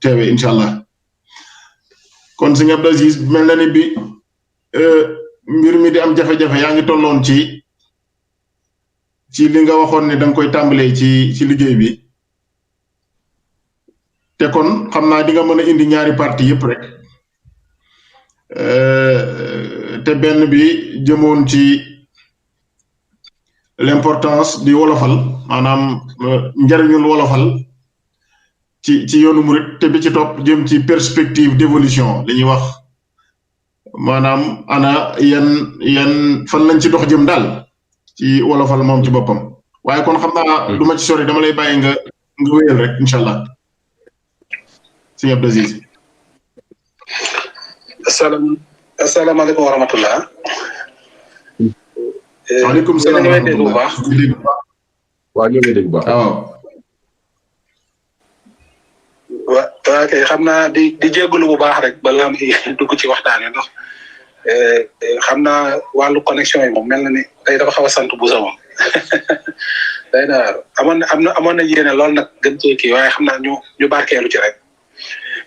teewee incha allah kon sëñ Abdou Aziz mel na ni bi mbir mi di am jafe-jafe yaa ngi tolloon ci li nga waxoon ne da nga koy tàmbalee ci liggéey bi te kon xam naa di nga mën a indi ñaari parti yëpp rek te benn bi jëmoon ci l'importance di wolofal maanaam njariñul wolofal ci yoonu murit te bi ci topp jëm ci perspective d'évolution li ñuy wax maanaam ana yan fan lañ ci dox jëm daal ci wolofal moom ci boppam waaye kon xam naa du ma ci sori dama lay bàyyi nga wéyal rek incha allah sëñ Abdou Aziz. asalaamaaleykum wa rahmatullah. waaleykum salaam wa rahmatullah. waaw ñoo ngi dégg bu baax. waaw kay xam naa di jégalu bu baax rek balaa muy dugg ci waxtaan wi ndax xam naa wàllu connexion yi moom mel na ni tey dafa xaw a sant bu sa moom day na amoon na yéene lool nag gën cee kii waaye xam naa ñu barkeelu ci rek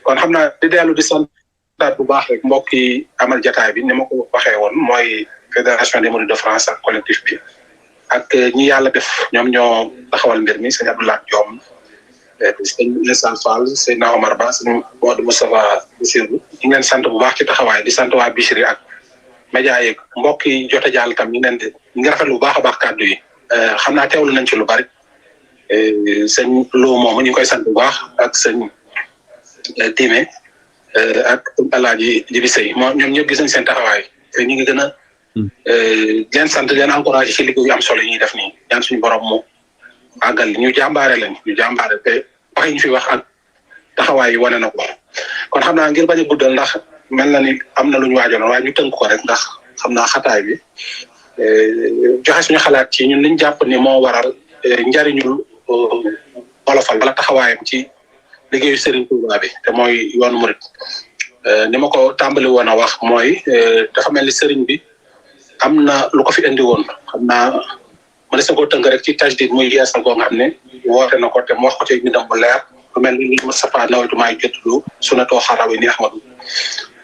kon xam naa di dellu di santaat bu baax rek mbokk yi amal jataay bi ni ma ko waxee woon mooy fédération des mourides de France ak collectif bi ak ñi yàlla def ñoom ñoo taxawal mbir mi sëñ Abdoulaye Diom sëñ Insa Fall sëñ Omar Ba sëñ Modou Moustapha Bassirou ñu ngi leen sant bu baax ci taxawaay di sant waa Bichri ak média yeeg mbokk yi jot a jàll tam ñu ngi rafetlu bu baax a baax kàddu yi xam naa teewlu nañ ci lu bari sëñ Lo moom ñu ngi koy sant bu baax ak sëñ Dime ak Alaaji Jibi Sey moom ñoom ñëpp gis nañ seen taxawaay te ñu ngi gën a leen sant leen encouragé ci liggéey yu am solo yi ñuy def nii ñaan suñu borom mu àggal ñu jàmbaare lañ te wax yi ñu fi wax ak taxawaay yi wane na ko kon xam naa ngir bañ a guddal ndax mel na ni am na lu ñu waajaloon waaye ñu tënk ko rek ndax xam naa xataay bi joxe suñu xalaat ci ñun liñ jàpp ni moo waral njariñul wolofal wala taxawaayam ci liggéeyu Serigne Touba bi te mooy yoonu murit ni ma ko tàmbali woon a wax mooy dafa mel ni Serigne bi am na lu ko fi indi woon xam naa ma ne sa ko tënk rek ci tajdid muy yeesal koo nga xam ne woote na ko te mu wax ko ci bindam bu leer lu mel ni Moustapha nawaytu maay jottulu sunatoo xarawi ni ahmadu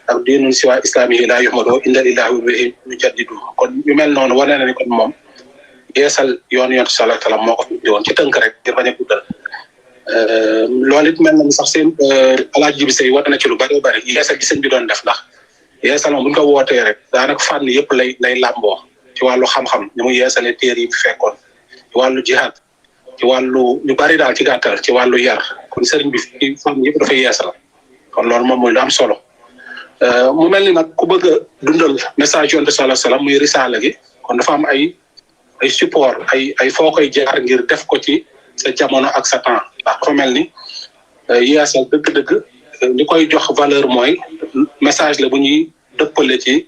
ak diinun siwa islami yi laa yuhmado inda lillahi bihi ñu jaddidu kon ñu mel noonu wane na ni kon moom yeesal yoon sallallahu alayhi wa sallam moo ko fi indi woon ci tënk rek ngir bañ a guddal loolu it mel na ni sax seen Alaaji Jibi Sey wane na ci lu bari bari yeesal gi sëñ bi doon def ndax yeesal moom bu ñu ko wootee rek daanaka fànn yëpp lay làmboo ci wàllu xam-xam ni mu yeesalee téere yi fi fekkoon ci wàllu jihaad ci wàllu ñu bari daal ci gàttal ci wàllu yar kon sëriñ bi fi fànn yëpp dafay yeesal kon loolu moom mooy lu am solo mu mel ni nag ku bëgg a dundal message yonent sallallahu alayhi wa sallam muy risaala gi kon dafa am ay support ay foo koy jaar ngir def ko ci sa jamono ak sa temps ndax dafa mel ni yeesal dëgg-dëgg li koy jox valeur mooy message la bu ñuy dëppale ci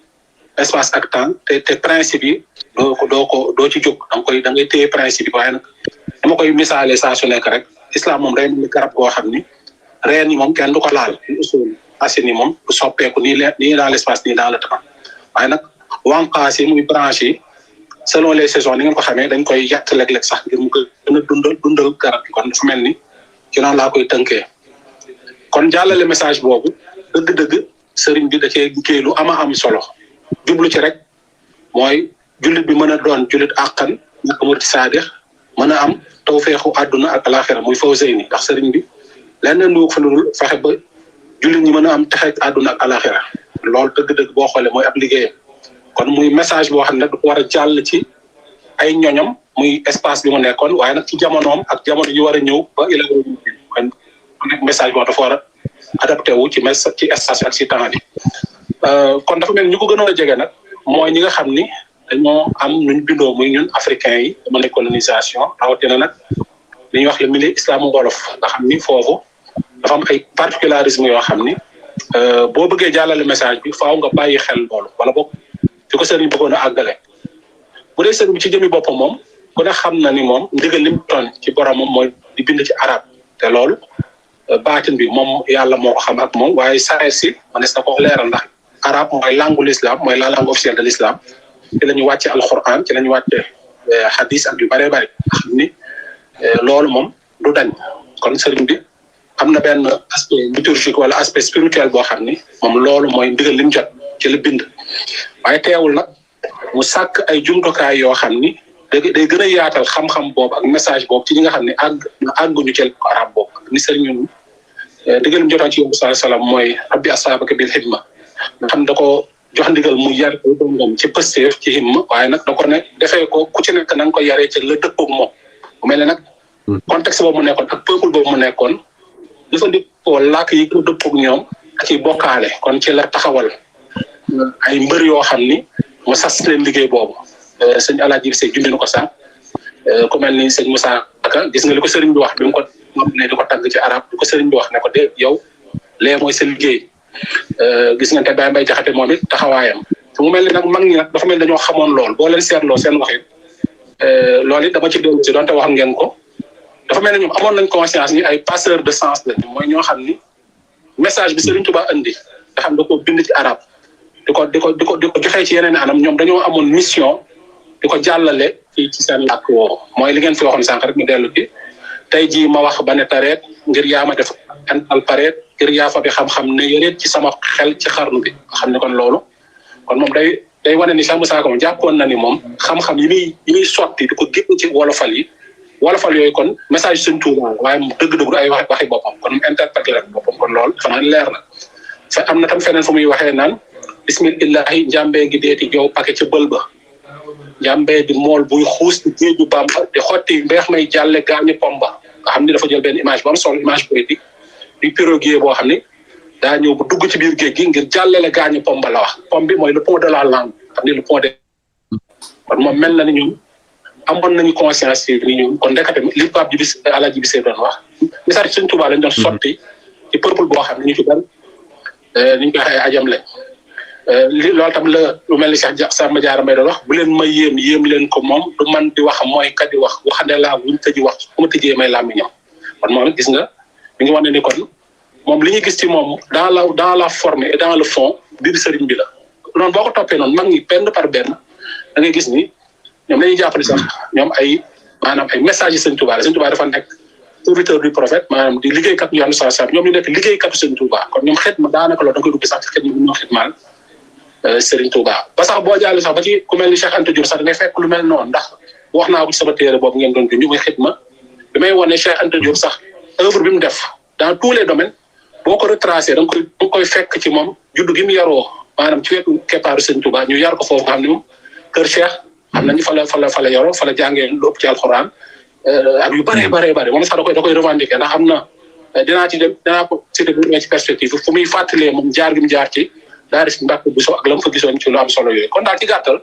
espace ak temps te principe yi doo ci jóg da ngay téye principe yi waaye nag dama koy misaale saa su nekk rek islam moom day mel ni garab goo xam ni reen yi moom kenn du ko laal usul asin yi moom du soppeeku nii dans l'espace nii dans le temps waaye nag wànqaas yi muy branche yi selon les saisons ni ngeen ko xamee dañ koy yàtt léeg-léeg sax ngir mu gën a dundal garab gi kon dafa mel ni ci noonu laa koy tënkee kon jàllale message boobu dëgg-dëgg sëriñ bi da cee liggéey lu ama am solo jublu ci rek mooy jullit bi mën a doon jullit àqan nekk murit saadix mën a am tawfeexu àdduna ak alaxira muy fawzeyni ndax sëriñ bi lenn lu fa lu fexe ba jullit ñi mën a am texeeg àdduna ak alaxira loolu dëgg-dëgg boo xoolee mooy ab liggéeyam kon muy message boo xam ne nag dafa war a jàll ci ay ñoñom muy espace bi mu nekkoon waaye nag ci jamonoom ak jamono yi war a ñëw ba ila kon message boo dafa war a adapté wu ci espace ak ci temps bi kon dafa mel ni ñu ko gënoon a jege nag mooy ñi nga xam ni dañoo am nuñ bindoo muy ñun africains yi dama ne colonisation rawatina nag li ñuy wax le milieu islamo wolof nga xam ni foofu dafa am ay particularisme yoo xam ni boo bëggee jàllale message bi faaw nga bàyyi xel loolu wala boog fi ko sëriñ bëggoon a àggale bu dee sëriñ bi ci jëmi boppam moom ku ne xam na ni moom ndigal li mu toon ci boromam mooy di bind ci arab te loolu baatin bi moom yàlla moo ko xam ak moom waaye saa si manes na ko leeral ndax arab mooy langue l'islam mooy la langue officielle de l'islam ci la ñu wàcce alquran ci la ñu wàcce hadis ak yu bëree bëri xam ni loolu moom du dañ kon sëriñ bi am na benn aspect liturgique wala aspect spirituel boo xam ni moom loolu mooy ndigal li mu jot ci la bind waaye teewul nag mu sàkk ay jumtukaay yoo xam ni day gën a yaatal xam-xam boobu ak message boobu ci ñi nga xam ne àgguñu ci arab boobu ni sëriñ ñun ndigal mu jotoon ci yow sallallahu alayhi wasallam mooy rabbi asaabaka bil himma nga xam da ko jox ndigal mu yar ko dongam ci pësteef ci himma waaye nag da ko ne defee ko ku ci nekk na nga ko yaree ci la dëppoog moom bu mel ne nag contexte boobu mu nekkoon ak peuple boobu mu nekkoon jëfandikoo làkk yi ko dëppoog ñoom ak ci bokkaale kon ci la taxawal ay mbër yoo xam ni mu sas leen liggéey boobu sëñ Alaaji Sey junj na ko sax ku mel ni sëñ Moussa Ka gis nga li ko sëriñ bi wax bi mu ko ne di ko tàgg ci arab di ko sëriñ bi wax ne ko de yow lee mooy sa liggéey gis nga te Baye Mbaye Jaxate moom it taxawaayam te mu mel ni nag mag ñi nag dafa mel ni dañoo xamoon lool boo leen seetloo seen waxit loolu it dama ci dellu si doonte wax ngeen ko dafa mel ni ñoom amoon nañ conscience ni ay passeurs de sens la mooy ñoo xam ni message bi Serigne Touba andi nga xam da ko bind ci arab di ko joxee ci yeneen anam ñoom dañoo amoon mission di ko jàllale ci seen làkk woowu mooy li ngeen fi waxoon sànq rek mu dellu ci tey jii ma wax ba ne tareet ngir yaa ma def antal pareet ngir yaa fa bi xam-xam ne yëreet ci sama xel ci xarnu bi nga xam ne kon loolu kon moom day wane ni Cheikh Moussa Ka moom jàppoon na ni moom xam-xam yi muy sotti di ko génn ci wolofal yooyu kon message Sëñ Tuubaa waaye mu dëgg-dëgg ay waxi boppam kon mu interprété la boppam kon loolu dafa naan leer na fa am na tam feneen fu muy waxee naan bismillahi njàmbee gi deeti jow pake ca bël ba njàmbee di mool buy xuus ci géeju Bàmba di xotti mbeex may jàlle gaañu pomba nga xam ni dafa jël benn image bu am solo image poétique du piroguier boo xam ni daa ñëw bu dugg ci biir géej gi ngir jàllale gaañu pomba la wax pom bi mooy le pont de la langue xam ni le pont de kon moom mel na ni ñoom amoon nañu conscience yi ni ñoom kon ndekete li Pape Djibi Alaaji Bisee doon wax message Sëñ Tuubaa lañ doon sotti ci peuple boo xam ne ñu ci bari ni ñu koy waxee ajam lañ loolu tam la lu mel ni Cheikh Samba Diarra Mbaye doon wax bu leen may yéem leen ko moom du man di wax mooy kat di wax waxande laa buñ tëji wax fu ma tëjee may làmmiñam kon moom gis nga mi ngi wane ni kon moom li ñu gis ci moom dans la forme et dans le fond biir sëriñ bi la noonu boo ko toppee noonu mag ñi benn par benn da ngay gis ni ñoom dañuy jàppale sax ñoom maanaam ay messages yi Sëñ Tuubaa la Sëñ Tuubaa dafa nekk serviteur du prophète maanaam di liggéeykat yoonu saa saa ñoom ñu nekk liggéeykatu Sëñ Tuubaa kon ñoom xidma daanaka loolu da koy dugg sax ci xidma bi ñoo xidmaal Sëriñ Tuubaa ba sax boo jàllee sax ba ci ku mel ni Cheikh Anta Diop sax da ngay fekk lu mel noonu ndax wax naa ko ci sama téere boobu ngeen doon ñu muy xidma bi may wane Cheikh Anta Diop sax œuvre bi mu def dans tous les domaines boo ko retracé da nga koy fekk ci moom juddu gi mu yaroo maanaam ci wetu keppaaru Sëñ Tuubaa ñu yar ko foofu nga xam ne moom kër Cheikh xam nañu fa la yoroo fa la jàngee lu ëpp ci alxuraan ak yu bëree moom sax da koy revendiquer ndax am na dinaa ko cité bu ci perspective fu muy fàttalee moom jaar gi mu jaar ci daa def Mbàkke Buso ak la mu fa gisoon ci lu am solo yooyu kon daal ci gàttal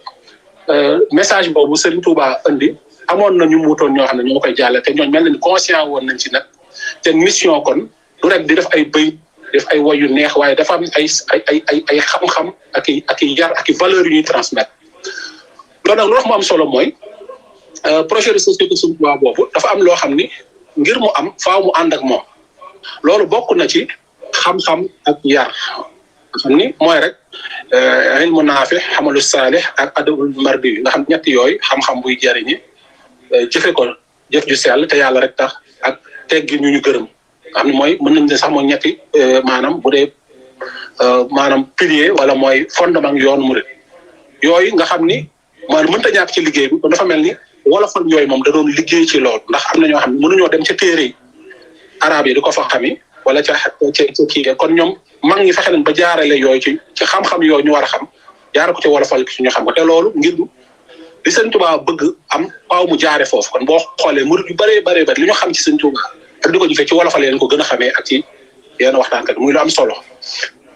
message boobu Serigne Touba indi amoon na ñu muutoon ñoo xam ne ñoo koy jàlle te ñooñu mel na ni conscient woon nañ ci nag te mission kon du rek di def ay bëy def ay woy yu neex waaye dafa am ay xam-xam ak i yar ak i valeurs yu ñuy transmettre loolu nag lu wax mu am solo mooy projet de société Serigne Touba boobu dafa am loo xam ni ngir mu am faaw mu ànd ak moom loolu bokk na ci xam-xam ak yar xam ni mooy rek ilmu naafi xamalu saalih ak adabul mardi nga xam ñetti yooyu xam-xam buy jariñi jëfe ko jëf ju sell te yàlla rek tax ak teggi ñu gërëm nga xam ne mooy mën nañ ne sax mooy ñetti maanaam bu dee maanaam pilier wala mooy fondement yoonu murid yooyu nga xam ni maanaam mënta ñàkk ci liggéey bi kon dafa mel ni wolofal yooyu moom da doon liggéey ci loolu ndax am na ñoo xam ne mënuñoo dem ca téere yi arab yi di ko fa xami wala ca kii kon ñoom mag ñi fexe nañ ba jaarale yooyu ci xam-xam yooyu ñu war a xam jaare ko ci wolofal ki ñu xam ko te loolu ngir li Sëñ Tuubaa bëgg am faaw mu jaare foofu kon boo xoolee murid yu bëree li ñu xam ci Sëñ Tuubaa ak di ko jëfee ci wolofal leen ko gën a xamee ak ci yenn waxtaankat muy lu am solo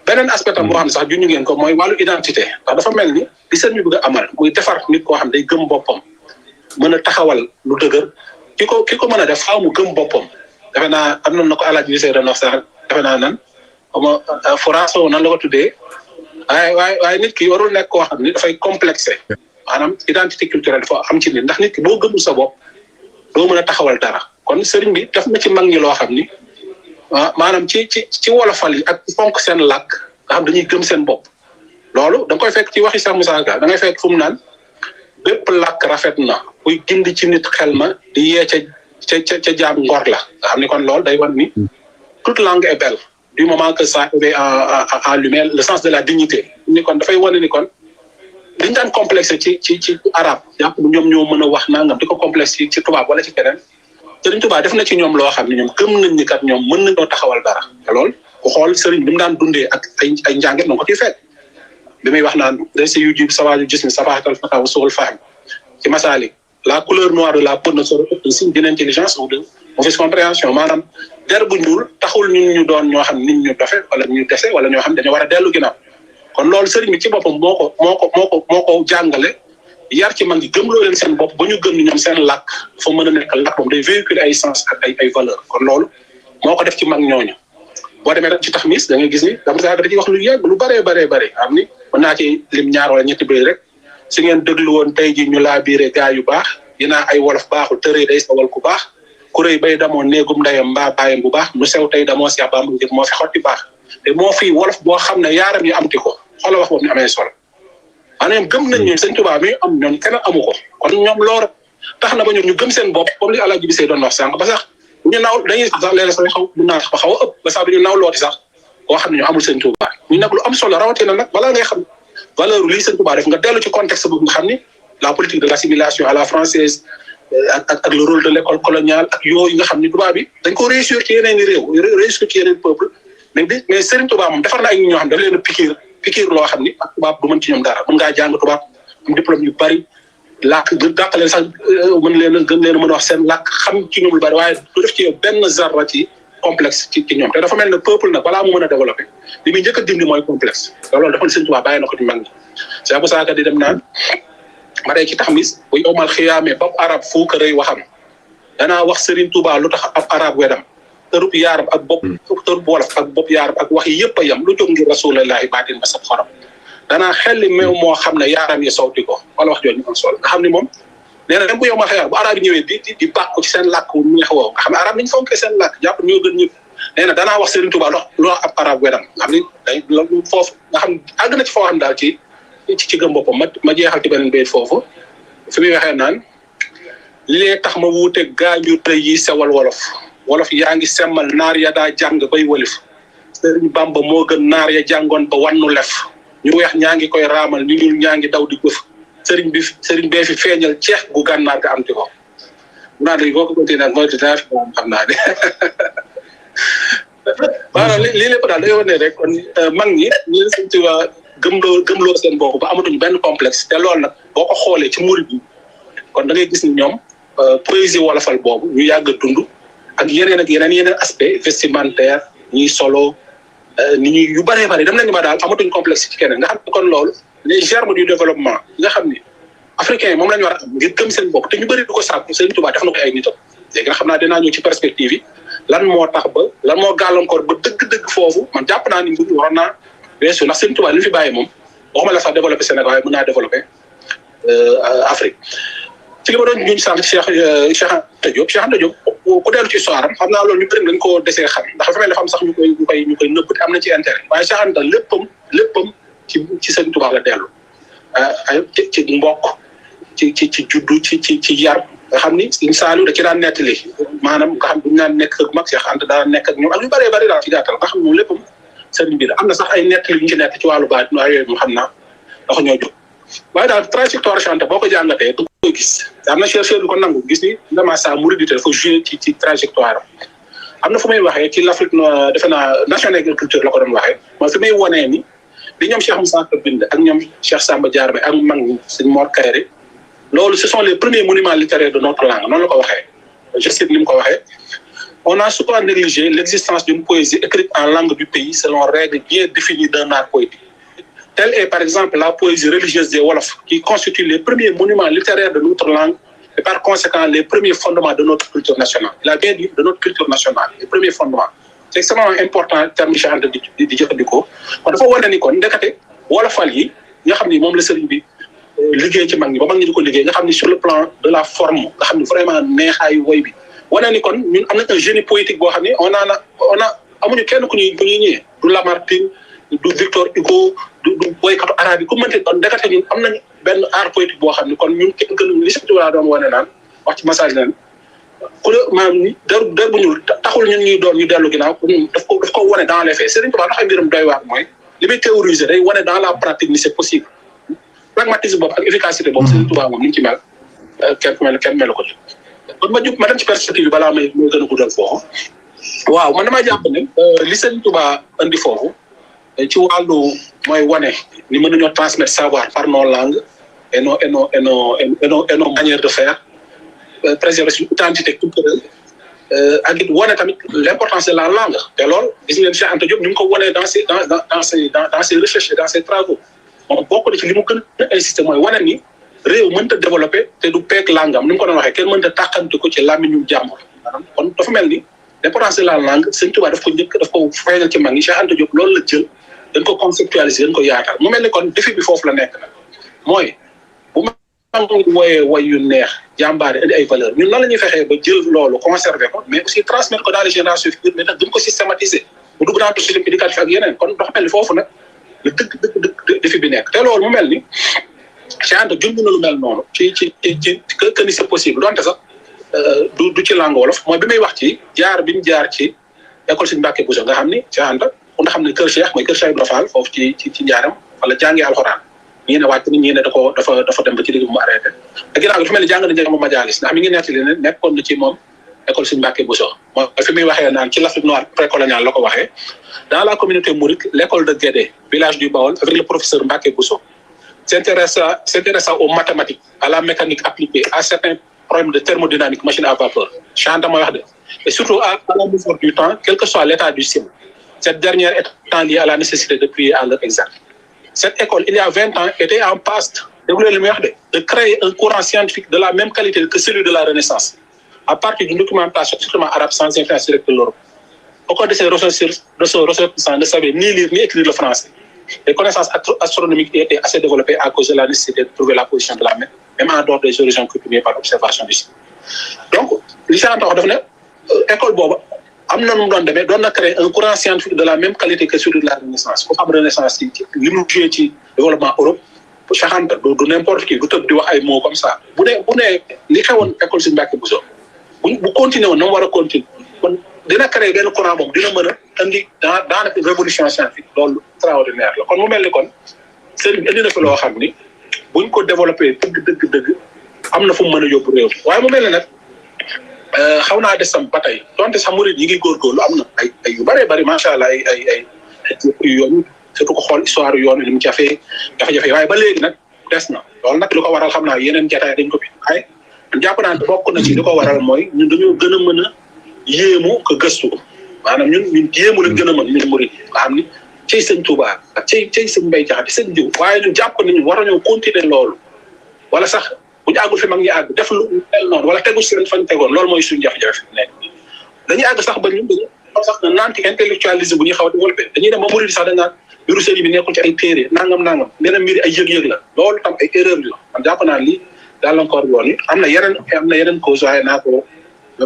beneen aspect am boo xam ne sax juñu ngeen ko mooy wàllu identité ndax dafa mel ni li sëñ bi bëgg a amal muy defar nit koo xam day gëm boppam mën a taxawal lu dëgër ki ko mën a def faaw mu gëm boppam defe naa am na ko Alaaji Bisee doon wax sax defe naa nan François nan la ko tuddee waaye nit ki warul nekk koo xam ni dafay complexé maanaam identité culturelle dafa am ci nit ndax nit ki boo gëmul sa bopp doo mën a taxawal dara kon sëriñ bi def na ci mag ñi loo xam ni maanaam ci wolofal yi ak fonk seen làkk nga xam dañuy gëm seen bopp loolu da nga koy fekk ci waxi Cheikh Moussa Ka da ngay fekk fu mu naan bépp làkk rafet na buy gindi ci nit xel ma di yee ca jaam ngor la nga xam ni kon loolu day wan ni toute langue est belle du moment que ça éveille en lui-même le sens de la dignité ni kon dafay wane ni kon liñ daan complexe ci arabe jàpp ñoom ñoo mën a wax nangam di ko complexe ci tubaab wala ci keneen Sëriñ Tuubaa def na ci ñoom loo xam ne ñoom gëm nañ ni kat ñoom mën nañoo taxawal dara te lool ku xool sëriñ bi mu daan dundee ak ay njànget na ko ciy fekk bi muy wax naan resi yu jib sawaaju gis mi sabahatal fatawa suul fahim ci masaalik la couleur noire de la peau ne saurait être un signe d'inintelligence ou de mauvaise compréhension maanaam der bu ñuul taxul ñun ñu doon ñoo xam nit ñu dofe wala ñu dese wala ñoo xam dañoo war a dellu ginnaaw kon loolu sëriñ bi ci boppam moo ko jàngale yar ci mag ñi gëmloo leen seen bopp ba ñu gëm ni ñoom seen làkk dafa mën a nekk làkk moom day véhiculer ay sens ak ay valeur kon loolu moo ko def ci mag ñooñu boo demee rek ci taxmis da ngay gis ni dama da ciy wax lu yàgg lu bëree am ni mën naa ci lim ñaar wala ñetti bëy rek si ngeen déglu woon tey ji ñu laa biire gaa yu baax dinaa ay wolof baaxul tërëy day sawal ku baax ku rëy bay damoo néegum ndeyam mbaa bàyyam bu baax mu sew tey damoo si abam ngir moo fi xotti baax te moo fi wolof boo xam ne yaaram yi amti ko xoola wax boobu ñu amee solo maanaam gëm nañ ñoom Sëñ Tuubaa mi am ñoom kenn amu ko kon ñoom loolu tax na ba ñoom ñu gëm seen bopp comme li Alaaji Bisee doon wax sànq ba sax ñu naaw dañuy sax léeg-léeg sax xaw mun naa xaw a ëpp ba sax duñu naaw looti sax koo xam ne ñu amul Sëñ Tuubaa ñu nag lu am solo rawatina nag balaa ngay xam valeur lii Sëñ Tuubaa def nga dellu ci contexte boobu nga xam ni la politique de l'assimilation à la française ak le rôle de l'école coloniale ak yooyu nga xam ni tubaab bi dañ ko réussir ci yeneen i réew réussir ci yeneen peuple mais Sëriñ Tuubaa moom defar na ay ñoo xam daf leen a pikiir loo xam ni ak tubaab du mën ci ñoom dara mën ngaa jàng tubaab am diplôme yu bari làkk dàqaleen sax gën leen a mën a wax seen làkk xam ci ñoom lu bari waaye du def ci yow benn zarra ci complexe ci ñoom te dafa mel ne peuple nag balaa mu mën a développé li muy njëkk a dindi mooy complexe loolu dafa Sëriñ Tuubaa bàyyi na ko ci mag ñi c'est pour ça que di dem naan ma dee ci taxmis bu yowmal xiyaamee bopp arab fuuka rëy waxam danaa wax Sëriñ Tuubaa lu tax ab arab wedam tërub yaarab ak bopp tërub wolof ak bopp yaarab ak wax yi yëpp a yem lu jóg ngir rasulullahi baatin ba sab xorom danaa xelli meew moo xam ne yaaram yi sowti ko wala wax jooju am solo nga xam ne moom nee na même bu yowmal xiyaam bu arab yi ñëwee di bàkku ci seen làkk wu neex woow nga xam ne arab niñ fonkee seen làkk jàpp ñoo gën ñëpp nee na danaa wax Sëriñ Tuubaa loo ab arab wedam nga xam ni day loolu foofu nga xam àgg na ci foo xam daal ci gëm boppam ma jeexal ci beneen bayit foofu fi muy waxee naan li lee tax ma wuute gaañu tey yi sewal wolof yaa ngi semmal naar ya daa jàng bay walif Sëriñ Bamba moo gën naar ya jàngoon ba wannu lef ñu weex ñaa ngi koy raamal ñu ñuul ñaa ngi daw di jëf sëriñ bee fi feeñal ceex gu gànnaar ga am ci ko naa dañ boo ko continué nag mooy dinaa fi xam naa de maanaam lii lépp daal day wane rek kon mag ñi ñu Sëriñ Tuubaa gëmloo seen bopp ba amatuñu benn complexe te loolu nag boo ko xoolee ci murid yi kon da ngay gis ni ñoom poésie wolofal boobu ñu yàgg a dund ak yeneen aspect vestimentaire ñuy solo ni ñuy yu bëree bëri dem nañu ma daal amatuñ complexe ci keneen nga xam ne kon loolu les germes du développement nga xam ni africain yi moom la ñu war a am ngir gëm seen bopp te ñu bëri du ko sàkku Sëriñ Tuubaa def na ko ay nitam léegi nga xam naa dinaa ñëw ci perspective yi lan moo gàllankoor ba dëgg-dëgg foofu man jàpp naa ni mbir waroon naa weesu ndax Sëriñ Tuubaa li fi bàyyi moom waxuma la sax développé Sénégal waaye mën naa développé Afrique ci li ma doon juñ sànq Cheikh Anta Diop ku dellu ci histoire am xam naa loolu ñu bëri dañ koo desee xam ndax dafa mel ne xam sax ñu koy nëbb te am na ci intérêt waaye Cheikh Anta léppam ci Sëriñ Tuubaa la dellu ci mbokk ci juddu ci yar nga xam ni Sëriñ Saaliw da ci daan nettali maanaam nga xam duñu naan nekk ak mag Cheikh Anta daan nekk ak ñoom ak yu bëree bëri daal ci gàttal nga xam moom léppam sëriñ bi la am na sax ay nettali yu ñu ci nekk ci wàllu baat waaye yooyu moom xam naa dafa ñoo jóg waaye daal trajectoire Cheikh Anta boo ko jàngatee du ko gis am na chercheur bi ko nangu gis ni vraiment sa mouridité dafa joué ci trajectoire am na fu may waxee ci l'Afrique defe naa national agriculture la ko doon waxee mooy fi may wonee ni li ñoom Cheikh Moussa Ka bind ak ñoom Cheikh Samba Diarra ak mag ñi sëñ Mor Kayre loolu ce sont les premiers monuments littéraires de notre langue noonu la ko waxee je cite li mu ko waxee on a souvent négligé l'existence d'une poésie écrite en langue du pays selon règles bien définies d'un art poétique. Telle est par exemple la poésie religieuse des Wolofs, qui constitue les premiers monuments littéraires de notre langue et par conséquent les premiers fondements de notre culture nationale. Il a bien dit de notre culture nationale, les premiers fondements. C'est extrêmement important terme Cheikh Anta di jëfandikoo kon dafa wane ni kon ndekete wolofal yi nga xam ni moom la sëriñ bi liggéey ci mag ñi ba mag ñi di ko liggéey nga xam ni sur le plan de la forme nga xam ni vraiment neexaayu woy bi wane ni kon ñun am nañ un génie poétique boo xam ne on a amuñu kenn ku ñuy ñëwee du Lamartine du Victor Hugo du woykatu arabe yi ku mënti doon ndekete ñun am nañ benn art poétique boo xam ne kon ñun kenn gënuñu li si tubaab doon wane naan wax ci message leen ku la maanaam der bu ñuul taxul ñun ñuy doon ñu dellu ginnaaw daf ko wane dans les faits Serigne Touba ndax mbiram doy waar mooy li muy théoriser day wane dans la pratique ni c'est possible pragmatisme boobu ak efficacité boobu Serigne Touba moom ni ñu ci mel kenn melu ko ci kon ma dem ci perspective bi balaa may gën a guddal foofu waaw man damaa jàpp ne li Serigne Touba andi foofu ci wàllu mooy wane ni mën nañoo transmettre savoir par nos langues et nos manières de faire préserver suñu identité culturelle ak it wane tamit l'importance de la langue te loolu gis ngeen Cheikh Anta Diop ni mu ko wane dans ses recherches et dans ses travaux moom bokk na ci li mu gën a insister mooy wane ni réew mënta développer te du peeg langue am ni mu ko doon waxee kenn mënta tàqante ko ci làmmiñu jàmbur maanaam kon dafa mel ni l'importance de la langue Sëñ Tuubaa daf ko feeñal ci mag ñi Cheikh Anta Diop loolu la jël dañ ko conceptualiser dañ ko yaatal mu mel ni kon défi bi foofu la nekk nag mooy bu ma wooyee woy yu neex jàmbaare indi ay valeurs ñun nan la ñuy fexee ba jël loolu conserver ko mais aussi transmettre ko dans les générations futures mais nag gën ko systématiser mu dugg dans le système éducatif ak yeneen kon dafa mel ni foofu nag la dëgg défi bi nekk te loolu mu mel ni Cheikh Anta junj na lu mel noonu ci que ni c'est possible donte sax du ci langue wolof mooy bi may wax ci jaar bi ñu jaar ci école Serigne Mbacké Bousso nga xam ni Cheikh Anta ku nga xam ne kër Cheikh mooy kër Cheikh Ibrahima Fall foofu ci njaaram wala jàngee alxuraan ñii ne wàcc na ñii ne dafa dem ba ci digg mu arrêté te ginnaaw gi dafa mel ni jàng na jàng majalis ndax mi ngi nettali ne nekkoon na ci moom école Serigne Mbacké Bousso mooy fi muy waxee naan ci l'Afrique noire précoloniale la ko waxee dans la communauté mouride l'école de Guédé village du Baol avec le professeur Mbacké Bousso s'intéressa aux mathématiques à la mécanique appliquée à certains problèmes de thermodynamique machine à vapeur Cheikh Anta mooy wax de et surtout à la mesure du temps quel que soit l'état du ciel cette dernière étant liée à la nécessité de prier à l'heure exacte. Cette école, il y a 20 ans, était en passe de créer un courant scientifique de la même qualité que celui de la Renaissance, à partir d'une documentation strictement arabe sans influence directe de l'Europe. Aucun de ces ressortissants ne savait ni lire ni écrire le français. Les connaissances astronomiques étaient assez développées à cause de la nécessité de trouver la position de la mer, même en dehors des horizons coutumiers par l'observation du ciel. Donc, l'État a école Boba. am na nu mu doon demee doon na créer un courant scientifique de la même qualité que celui de la Renaissance ku xam Renaissance ci li mu joué ci développement Europe Cheikh Anta du n'importe qui du tëb di wax ay mots comme ça bu ne li xewoon école Serigne Mbacké Bousso bu continuer woon na mu war a continuer kon dina créer benn courant boobu dina mën a indi dans révolution scientifique loolu extraordinaire la kon mu mel ni kon Serigne indi na fi loo xam ni buñ ko développé dëgg am na fu mu mën a yóbbu réew waaye mu mel ni nag xaw naa des sam ba tey donte sax murid yi ngi góorgóorlu am na ay yu bëree bëri macha allah ay yoon surtout ko xool histoire yoon li mu jafe-jafe waaye ba léegi nag des na loolu nag li ko waral xam naa yeneen jataay dañ ko fi waaye jàpp naa ne bokk na ci li ko waral mooy ñun dañoo gën a mën a yéemu ko gëstu maanaam ñun yéemu lañ gën a mën ñun murid yi nga xam ni cey sëñ Touba ak cey sëñ Mbaye Jaxate sëñ jiw waaye ñu jàpp ni ñu war nañoo continuer loolu wala sax bu ñu àggul fi mag ñi àgg def lu mel noonu wala tegu si leen fañ tegoon loolu mooy suñu jafe-jafe nekk dañuy àgg sax ba ñun dañuy sax na nanti intellectualisme bu ñuy xaw a développé dañuy dem ba murid sax dañ naan mbiru sëriñ bi nekkul ci ay téere nangam nee na mbiri ay yëg-yëg la loolu tam ay erreur la man jàpp naa lii gàllankoor yoon yi am na yeneen cause waaye naa ko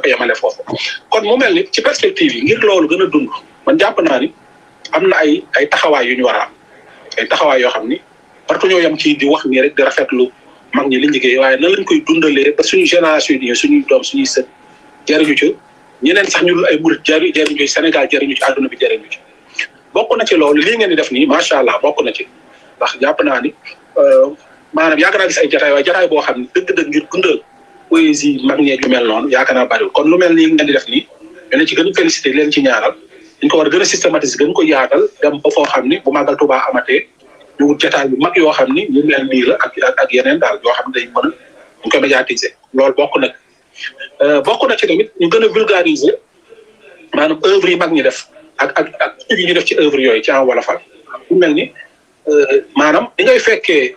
yemale foofu kon mu mel ni ci perspective yi ngir loolu gën a dund man jàpp naa ni am na ay taxawaay yu ñu war a am ay taxawaay yoo xam ni partout ñoo yem ci di wax nii rek di rafetlu mag ñi li liggéey waaye nan lañ koy dundalee ba suñu génération yi suñuy doom suñuy sët jariñu ci ñeneen sax ñu dul ay murid jariñu ci Sénégal jariñu ci àdduna bi jariñu ci bokk na ci loolu lii ngeen di def nii macha allah bokk na ci ndax jàpp naa ni maanaam yaakaar naa gis ay jataay waaye jataay boo xam ne dëgg-dëgg ngir dundal poésie mag ñeeg yu mel noonu yaakaar naa bariwul kon lu mel nii ngeen di def nii ñu ci gën a félicité leen ci ñaanal dañ ko war a gën a systématiser gën ko yaatal dem ba foo xam ni bu màggal Tuubaa amatee ñu wut jataay yu mag yoo xam ni ñu mel nii la ak yeneen daal yoo xam ne day mën a ñu koy médiatiser loolu bokk na ci tamit ñu gën a vulgariser maanaam œuvre yi mag ñi def ak yi ñu def ci œuvre yooyu ci en wolofal bu mel ni maanaam di ngay fekkee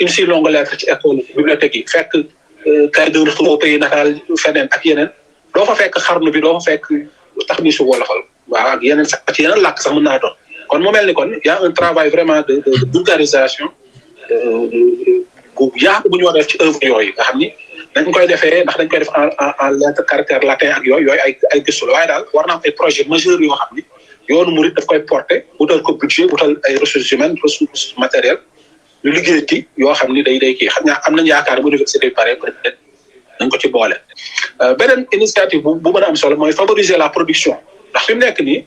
une si longue lettre ci école bibliothèque yi fekk cahier de retour au pays natal feneen ak yeneen doo fa fekk xarnu bi doo fa fekk tax ni su wolofal waaw ak yeneen sax ci yeneen làkk sax mën naa doon kon mu mel ni kon y a un travail vraiment de vulgarisation bu yaatu bu ñu war a def ci œuvre yooyu nga xam ni dañ koy defee ndax dañ koy def en lettre caractère latin ak yooyu ay gëstu la waaye daal war na am ay projet majeur yoo xam ni yoonu murid daf koy porter wutal ko budget wutal ay ressources humaines ressources matérielles ñu liggéey ci yoo xam ni day kii xam naa am nañu yaakaar bu université bi pare peut-être nañ ko ci boole. beneen initiative bu mën a am solo mooy favoriser la production ndax fi mu nekk nii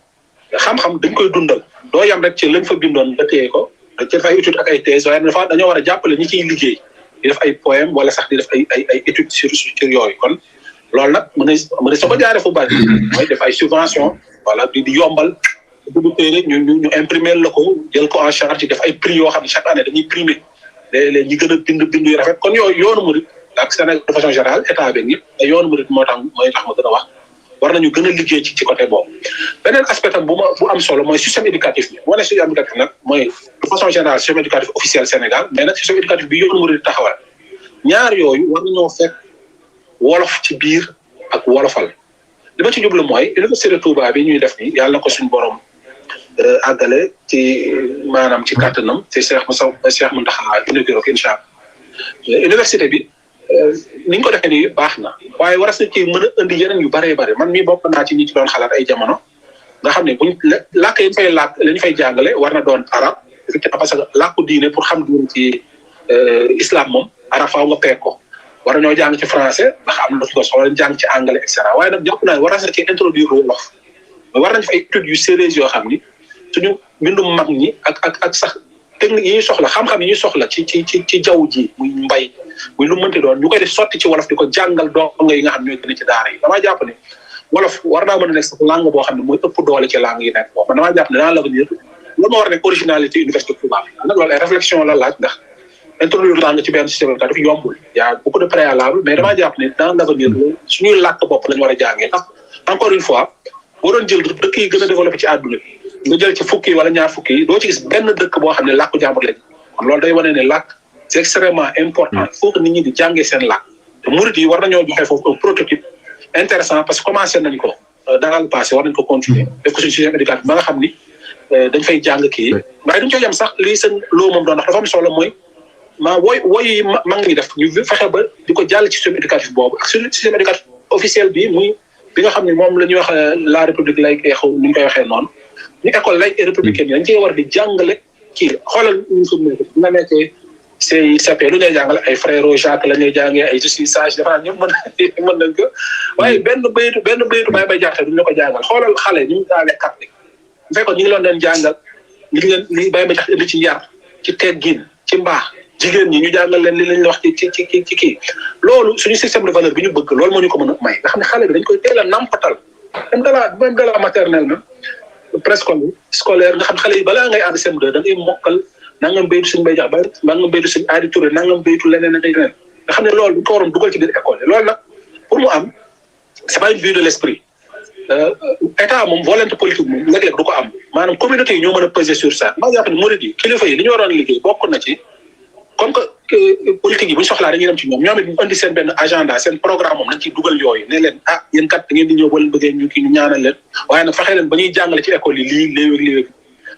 xam-xam dañ koy dundal doo yam rek ci lañ fa bindoon nga téye ko dañ ci def ay études ak ay thèses waaye dañoo war a jàppale ñi ciy liggéey di def ay poème wala sax di def ay études sur yooyu kon loolu nag mën na soo ko jaaree fu bari mooy def ay subvention wala di yombal bu téere ñu imprimer la ko jël ko en charge def ay prix yoo xam ne chaque année dañuy primer léeg-léeg ñi gën a bind yu rafet kon yooyu yoonu murid ak Sénégal de façon générale état bi ñëpp te yoonu murid mooy tax ma gën a wax war nañu gën a liggéey ci côté boobu. beneen aspect tam bu am solo mooy système éducatif bi moo ne système éducatif nag mooy de façon générale système éducatif officiel Sénégal mais nag système éducatif bi yoonu murid taxawal ñaar yooyu war nañoo fekk wolof ci biir ak wolofal li ma ci jublu mooy université de Touba bi ñuy def nii yàlla na ko suñu borom àggale ci maanaam ci kàttanam ci Cheikh Mountakha inauguré ko incha allah université bi ni ñu ko defee nii baax na waaye war na ci mën a indi yeneen yu bëree bëri man mii bokk naa ci ñi ci doon xalaat ay jamono nga xam ne buñ làkk yi ñu fay làkk li ñu fay jàngale war na doon arab effectivement parce que làkku diine pour xam diine ci islam moom arab faaw nga peeg ko war nañoo jàng ci français ndax am na ko soxla jàng ci anglais et cetera waaye nag jàpp naa war na ci introduire wolof mais war nañ fa ay études yu sérieuses yoo xam ni suñu mbindum mag ñi ak sax technique yi ñuy soxla xam-xam yi ñuy soxla ci jaww ji muy mbay muy lu mënti doon ñu koy def sotti ci wolof di ko jàngal donga yi nga xam ñooy gën ci daara yi damaa jàpp ne wolof war naa mën a nekk sax langue boo xam ne mooy ëpp doole ci langue yi nekk boobu man damaa jàpp ne dans l'avenir loolu moo war a nekk originalité université Touba nag loolu ay réflexion la laaj ndax introduire langue ci benn système éducatif yombul y a beaucoup de préalables mais damaa jàpp ne dans l'avenir suñuy làkk bopp lañu war a jàngee ndax encore une fois boo doon jël dëkk yi gën a développé ci àdduna bi nga jël ci fukki wala ñaar fukki yi doo ci gis benn dëkk boo xam ne làkku jàmbur lañ kon loolu day wane ne làkk c'est extrêmement important il faut que nit ñi di jàngee seen làkk te murid yi war nañoo joxe foofu un prototype intéressant parce que commencé nañ ko dans le passé war nañ ko continuer def ko suñu système éducatif ba nga xam ni dañ fay jàng kii waaye duñ ko yem sax lii seen loo moom doon ndax dafa am solo mooy woy yi mag ñi def ñu fexe ba di ko jàll ci système éducatif boobu ak suñu système éducatif officiel bi muy bi nga xam ne moom la ñuy wax la république laïque et xaw ni ñu koy waxee noonu ñu école laïque et républicaine yi dañ cee war di jàngale kii xoolal ñu fi mu nekk nga nekkee CICP lu ñuy jàngale ay frère Jacques la ñuy jàngee ay je suis sage dafa ñëpp mën nañ ko waaye benn baytu bay jaxte duñ la ko jàngal xoolal xale ñu ngi jàngee catholique bu fekkoon ñu ngi leen doon jàngal ñu ngi leen li bay jaxte indi ci yar ci teggin ci mbaax jigéen ñi ñu jàngal leen li lañ la wax ci kii loolu suñu système de valeur bi ñu bëgg loolu moo ñu ko mën a may nga xam ne xale bi dañ koy teel a nampatal même de la maternelle na scolaire nga xam xale yi balaa ngay ànd CM2 da ngay mokkal nangam béytu suñu bay jax ba nangam béytu suñu aadi turé nangam béytu leneen ak leneen nga xam ne loolu bu ko waroon dugal ci biir école yi loolu nag pour mu am c'est pas une vue de l'esprit état moom volonté politique moom léeg-léeg du ko am maanaam communauté yi ñoo mën a peser sur ça maa jàpp ne murid yi kilifa yi li ñu waroon liggéey bokk na ci comme que politique yi bu ñu soxlaa dañuy dem ci ñoom it ñu indi seen benn agenda seen programme moom nañ ciy dugal yooyu ne leen yéen kat da ngeen di ñëw ba leen bëggee ñu kii ñu ñaanal leen waaye nag fexe leen ba ñuy jàngale ci école yi lii léeg-léeg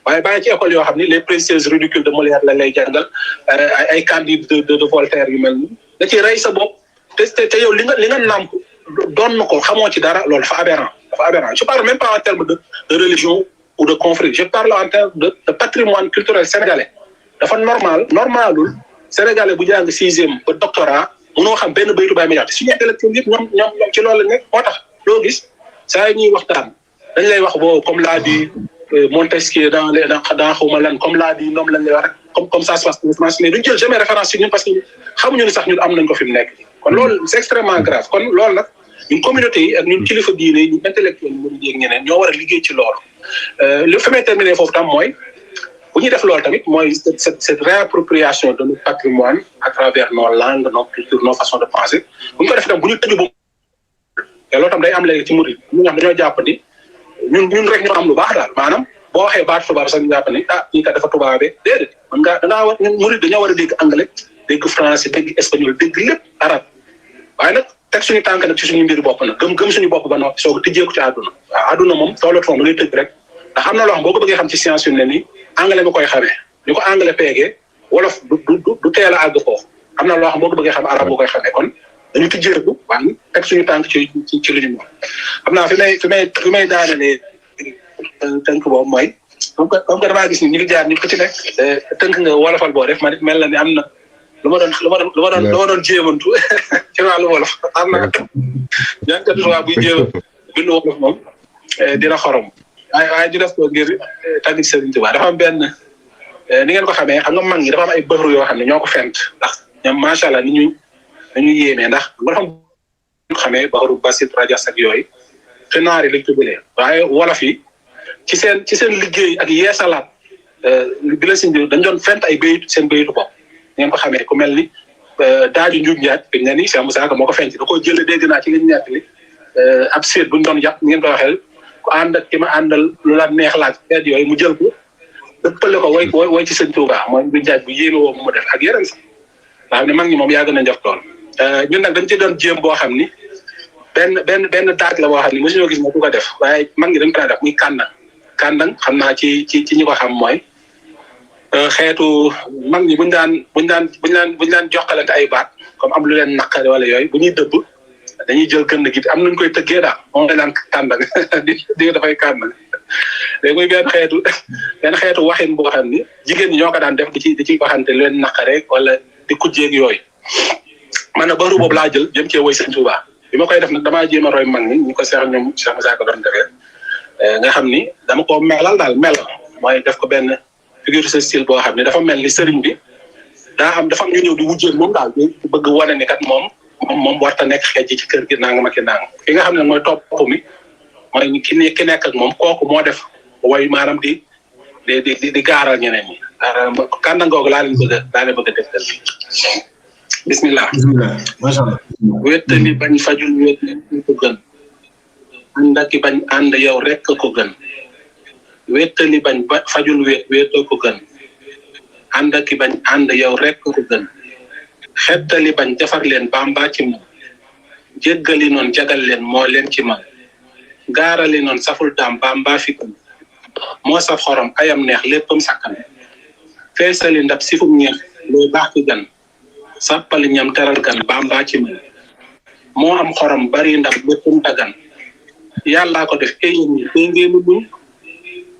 waaye bàyyi ci école yoo xam ni les précieuses ridicules de Molière lañ lay jàngal ay Candide de Voltaire yu mel ni da ciy rey sa bopp te yow li nga nàmp doon na ko xamoo ci dara loolu dafa aberrant je parle même pas en termes de religion ou de confrérie je parle en termes de patrimoine culturel sénégalais dafa normalul sénégalais bu jàng 6e ba doctorat mënoo xam benn baytu bay médiate suñu intellectuel yëpp ñoom ci loolu la nekk moo tax loo gis saa yi ñuy waxtaan dañ lay wax boo comme l'a dit Montesquieu dans xawma lan comme l'a dit ñoom lañ lay wax rek comme ça se passe en France mais duñ jël jamais référence ci ñun parce que xamuñu ni sax ñun am nañ ko fi mu nekk kon loolu c'est extrêmement grave kon loolu nag ñun communauté yi ak ñun kilifa diine yi ñun intellectuel yi mënu jéeg ñeneen ñoo war a liggéey ci loolu li fi may terminer foofu tam mooy bu ñuy def loolu tamit mooy cette réappropriation de notre patrimoine à travers nos langues nos cultures nos façons de penser bu ñu ko def tam bu ñu tëju ba te loolu tam day am léegi ci murid ñu nga xam dañoo jàpp ni ñun rek ñoo am lu baax daal maanaam boo waxee baat tubaab sax ñu jàpp ni ñii kat dafa tubaabee déedéet man dangaa war ñun murid dañoo war a dégg anglais dégg français dégg espagnol dégg lépp arabe waaye nag teg suñu tànk nag ci suñu mbir bopp nag gëm suñu bopp ba noppi soog a tijjeeku ci àdduna waaw àdduna moom toolatu moom da ngay tëj rek ndax am na loo xam boo ko bëggee xam ci science yu ne nii anglais nga koy xamee ñu ko anglais peegee wolof du teel a àgg foofu am na loo xam boo ko bëggee xam arabe boo koy xamee kon dañu tijjeeku waaye teg suñu tànk ci lu ñu moom xam naa fi may daanalee tënk boobu mooy comme que damaa gis ni ñu ngi jaar nit ku ci nekk tënk nga wolofal boo def ma nit mel na ni am na lu ma doon jéemantu ci wàllu wolof am na jàngkat tubaab buy jéem bindu wolof moom dina xorom waaye ñu def ko ngir tàgg ci Sëriñ Tuubaa dafa am benn ni ngeen ko xamee xam nga mag ñi dafa am ay bëru yoo xam ne ñoo ko fent ndax ñoom macha allah ni ñu yéemee ndax ba xam xamee baxaru basit rajas ak yooyu te naari lañ ko jëlee waaye wolof yi ci seen liggéey ak yeesalaat bi la siñ dañ doon fent ay béyit seen béyitu bopp ngeen ko xamee ku mel ni daaju njuuj njaaj dañ ne ni Cheikh Moussa Ka moo ko fent da koo jëlee dégg naa ci ngeen ñett li ab seet buñ doon jàpp ngeen ko waxee ku ànd ak ki ma àndal lu la neex laaj seet yooyu mu jël ko dëppale ko woy ci Sëñ Tuubaa mooy njuuj njaaj bu yéeme woo mu def ak yeneen sax nga xam ne mag ñi moom yàgg nañ def lool ñun nag dañ ci doon jéem boo xam ni benn daaj la boo xam ni mosuñoo gis ne ku ko def waaye mag ñi dañ ko def muy kàndang xam naa ci ñi ko xam mooy xeetu mag ñi buñ daan jokkalante ay baat comme am lu leen naqare wala yooyu bu ñuy dëbb dañuy jël gën gi am nuñ koy tëggee daal moom lañ daan kàndang di dafay kàndang léegi muy benn xeetu waxin boo xam ni jigéen ñi ñoo ko daan def di ci waxante lu leen naqare wala di kujjeeg yooyu man na baru boobu laa jël jëm cee woy Sëñ Tuubaa bi ma koy def nag damaa jéem a roy mag ñi ñu ko seex ñoom Cheikh Moussa Ka doon defee nga xam ni dama ko melal daal mooy def ko benn figure de style boo xam ne dafa mel ni sëriñ bi dafa am ñu ñëw di wujjeel moom daal di bëgg wane ni kat moom warta nekk xeej ci kër gi nanga ma ki nang ki nga xam ne mooy topp mi mooy ki nekk ak moom kooku moo def woy maanaam di gaaral ñeneen ñi kàndangoogu laa leen bëgg a defal bismillah macha allah wéttali bañ fajul wét ko gën ànd ak bañ ànd yow rek ko gën wéttali bañ fajul wéetoo ko gën ànd ak bañ ànd yow rek ko gën xettali bañ defar leen bamba ci moom jéggali noon jagal leen moo leen ci man gaarali noon saful daam bamba fi ko moo saf xorom ayam neex léppam sakkan feesali ndab sifum ñeex looy baax ci gan sàppali ñam teral gan bamba ci man moo am xorom bari ndab léppam dagan yàllaa ko def ay yéen ñi tey ngeen ñu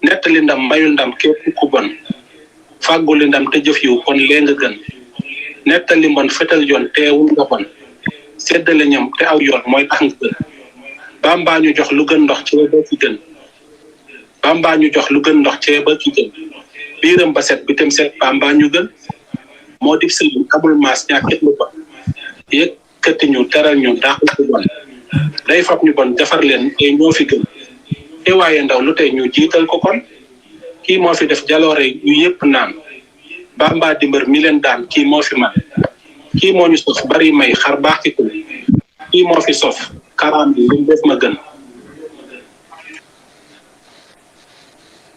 nettali ndam mayul ndam képp ku bon fàgguli ndam te jëf yu kon lee nga gën nettali mbon fetal yoon teewul nga bon seddale ñam te aw yoon mooy tax nga gën bamba ñu jox lu gën ndox ci ba ci gën bamba ñu jox lu gën ndox ci ba ci gën biiram ba set bitam set bamba ñu gën moo dib sëriñ amul maas ñàkkit lu bon yëkkati ñu teral ñu daaxul ku bon day fab ñu bon defar leen tey ñoo fi gën te waaye ndaw lu tey ñu jiital ko kon kii moo fi def jaloore yu yëpp naan bamba di mbër mi leen daan kii moo fi man kii moo ñu sof bari may xar baax ki ko kii moo fi sof karaam bi lu def ma gën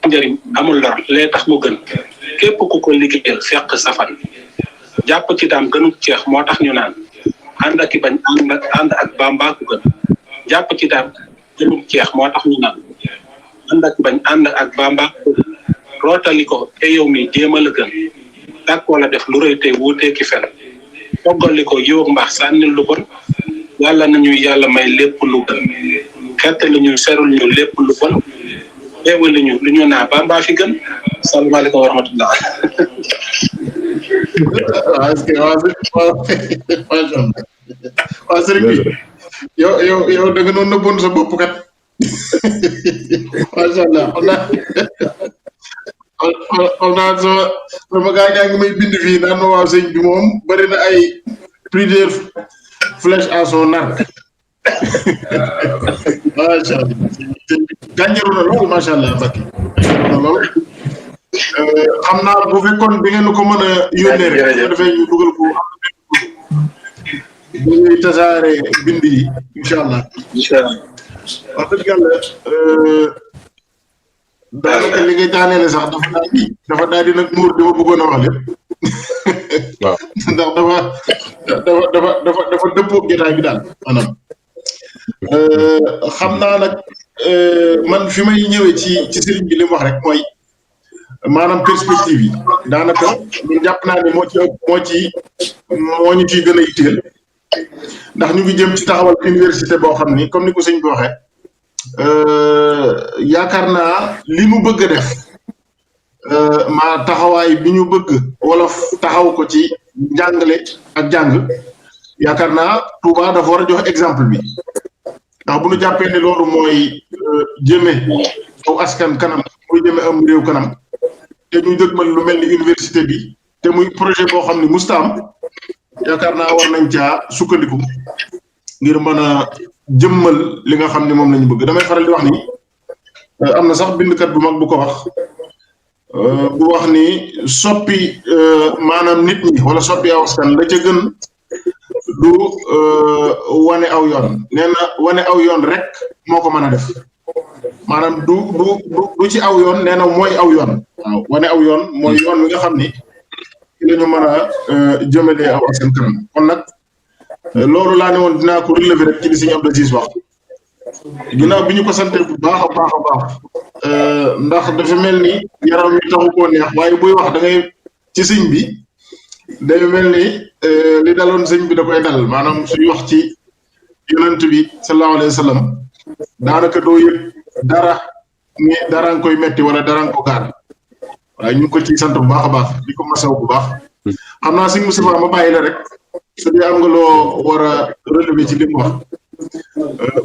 njëriñ amul lor lee tax mu gën képp ku ko liggéeyal fekk safan jàpp ci daam gënu ceex moo tax ñu naan ànd ak bañ ànd ak bamba ku gën jàpp ci daam gënu ceex moo tax ñu naan ànd ak bañ ànd ak bamba rootali ko te yow mi jéem a la gën tàkkoo la def lu rëy tey wuutee ki fen toggali ko yow mbaax sànnil lu bon yàlla nañuy yàlla may lépp lu gën xettali ñu serul ñu lépp lu bon teewali ñu lu ñu naa bamba fi gën salaamaaleykum wa rahmatullah waaw sëriñ bi yow da nga noonu nëbboon sa bopp kat macha allah xam naa sama gaa ñaa ngi may bind fii naan ma waaw sëñ bi moom bëri na ay plusieurs flèches à son arc macha allah gànjaru na lool macha allah Mbacke na lool xam naa bu fekkoon bi ngeen ko mën a yónnee rek bu defee ñu dugal ko bu ñuy tasaare bind yi incha allah wax dëgg yàlla daanaka li nga jaaneele sax dafa daal di nag muur dama bëggoon a wax lépp waaw ndax dafa dëppoo jotaay bi daal maanaam xam naa nag man fi may ñëwee ci sëriñ bi li mu wax rek mooy maanaam perspective yi daanaka ñun jàpp naa ne moo ñu ciy gën a yitteel ndax ñu ngi jëm ci taxawal université boo xam ni comme ni ko sëñ bi waxee yaakaar naa li mu bëgg a def ma taxawaay bi ñu bëgg wolof taxaw ko ci njàngale ak jàng yaakaar naa Touba dafa war a jox exemple bi ndax bu ñu jàppee ne loolu mooy jëme aw askan kanam muy jëme am réew kanam te ñu dëgmal lu mel ni université bi te muy projet boo xam ne musta am yaakaar naa war nañ caa sukkandiku ngir mën a jëmmal li nga xam ne moom lañu bëgg damay faral di wax ni am na sax bindkat bu mag bu ko wax bu wax ni soppi maanaam nit ñi wala soppi aw askan la ca gën du wane aw yoon nee na wane aw yoon rek moo ko mën a def maanaam du ci aw yoon nee na mooy aw yoon waaw wane aw yoon mooy yoon wi nga xam ni ci la ñu mën a jëmale aw askan kanam kon nag loolu laa ne woon dinaa ko relever rek ci li Sëñ Abdou Aziz wax ginnaaw bi ñu ko sante bu baax a baax a baax ndax dafa mel ni yaram mi taxu koo neex waaye buy wax da ngay ci sëñ bi day mel ni li daloon sëñ bi da koy dal maanaam suy wax ci yonent bi sallallahu alayhi wa sallam daanaka doo yëg dara ni dara nga koy metti wala dara nga ko gaar waaye ñu ngi ko ciy sant bu baax a baax di ko masaw bu baax xam naa sëñ Moustapha ma bàyyi la rek su dee am nga loo war a relever ci li mu wax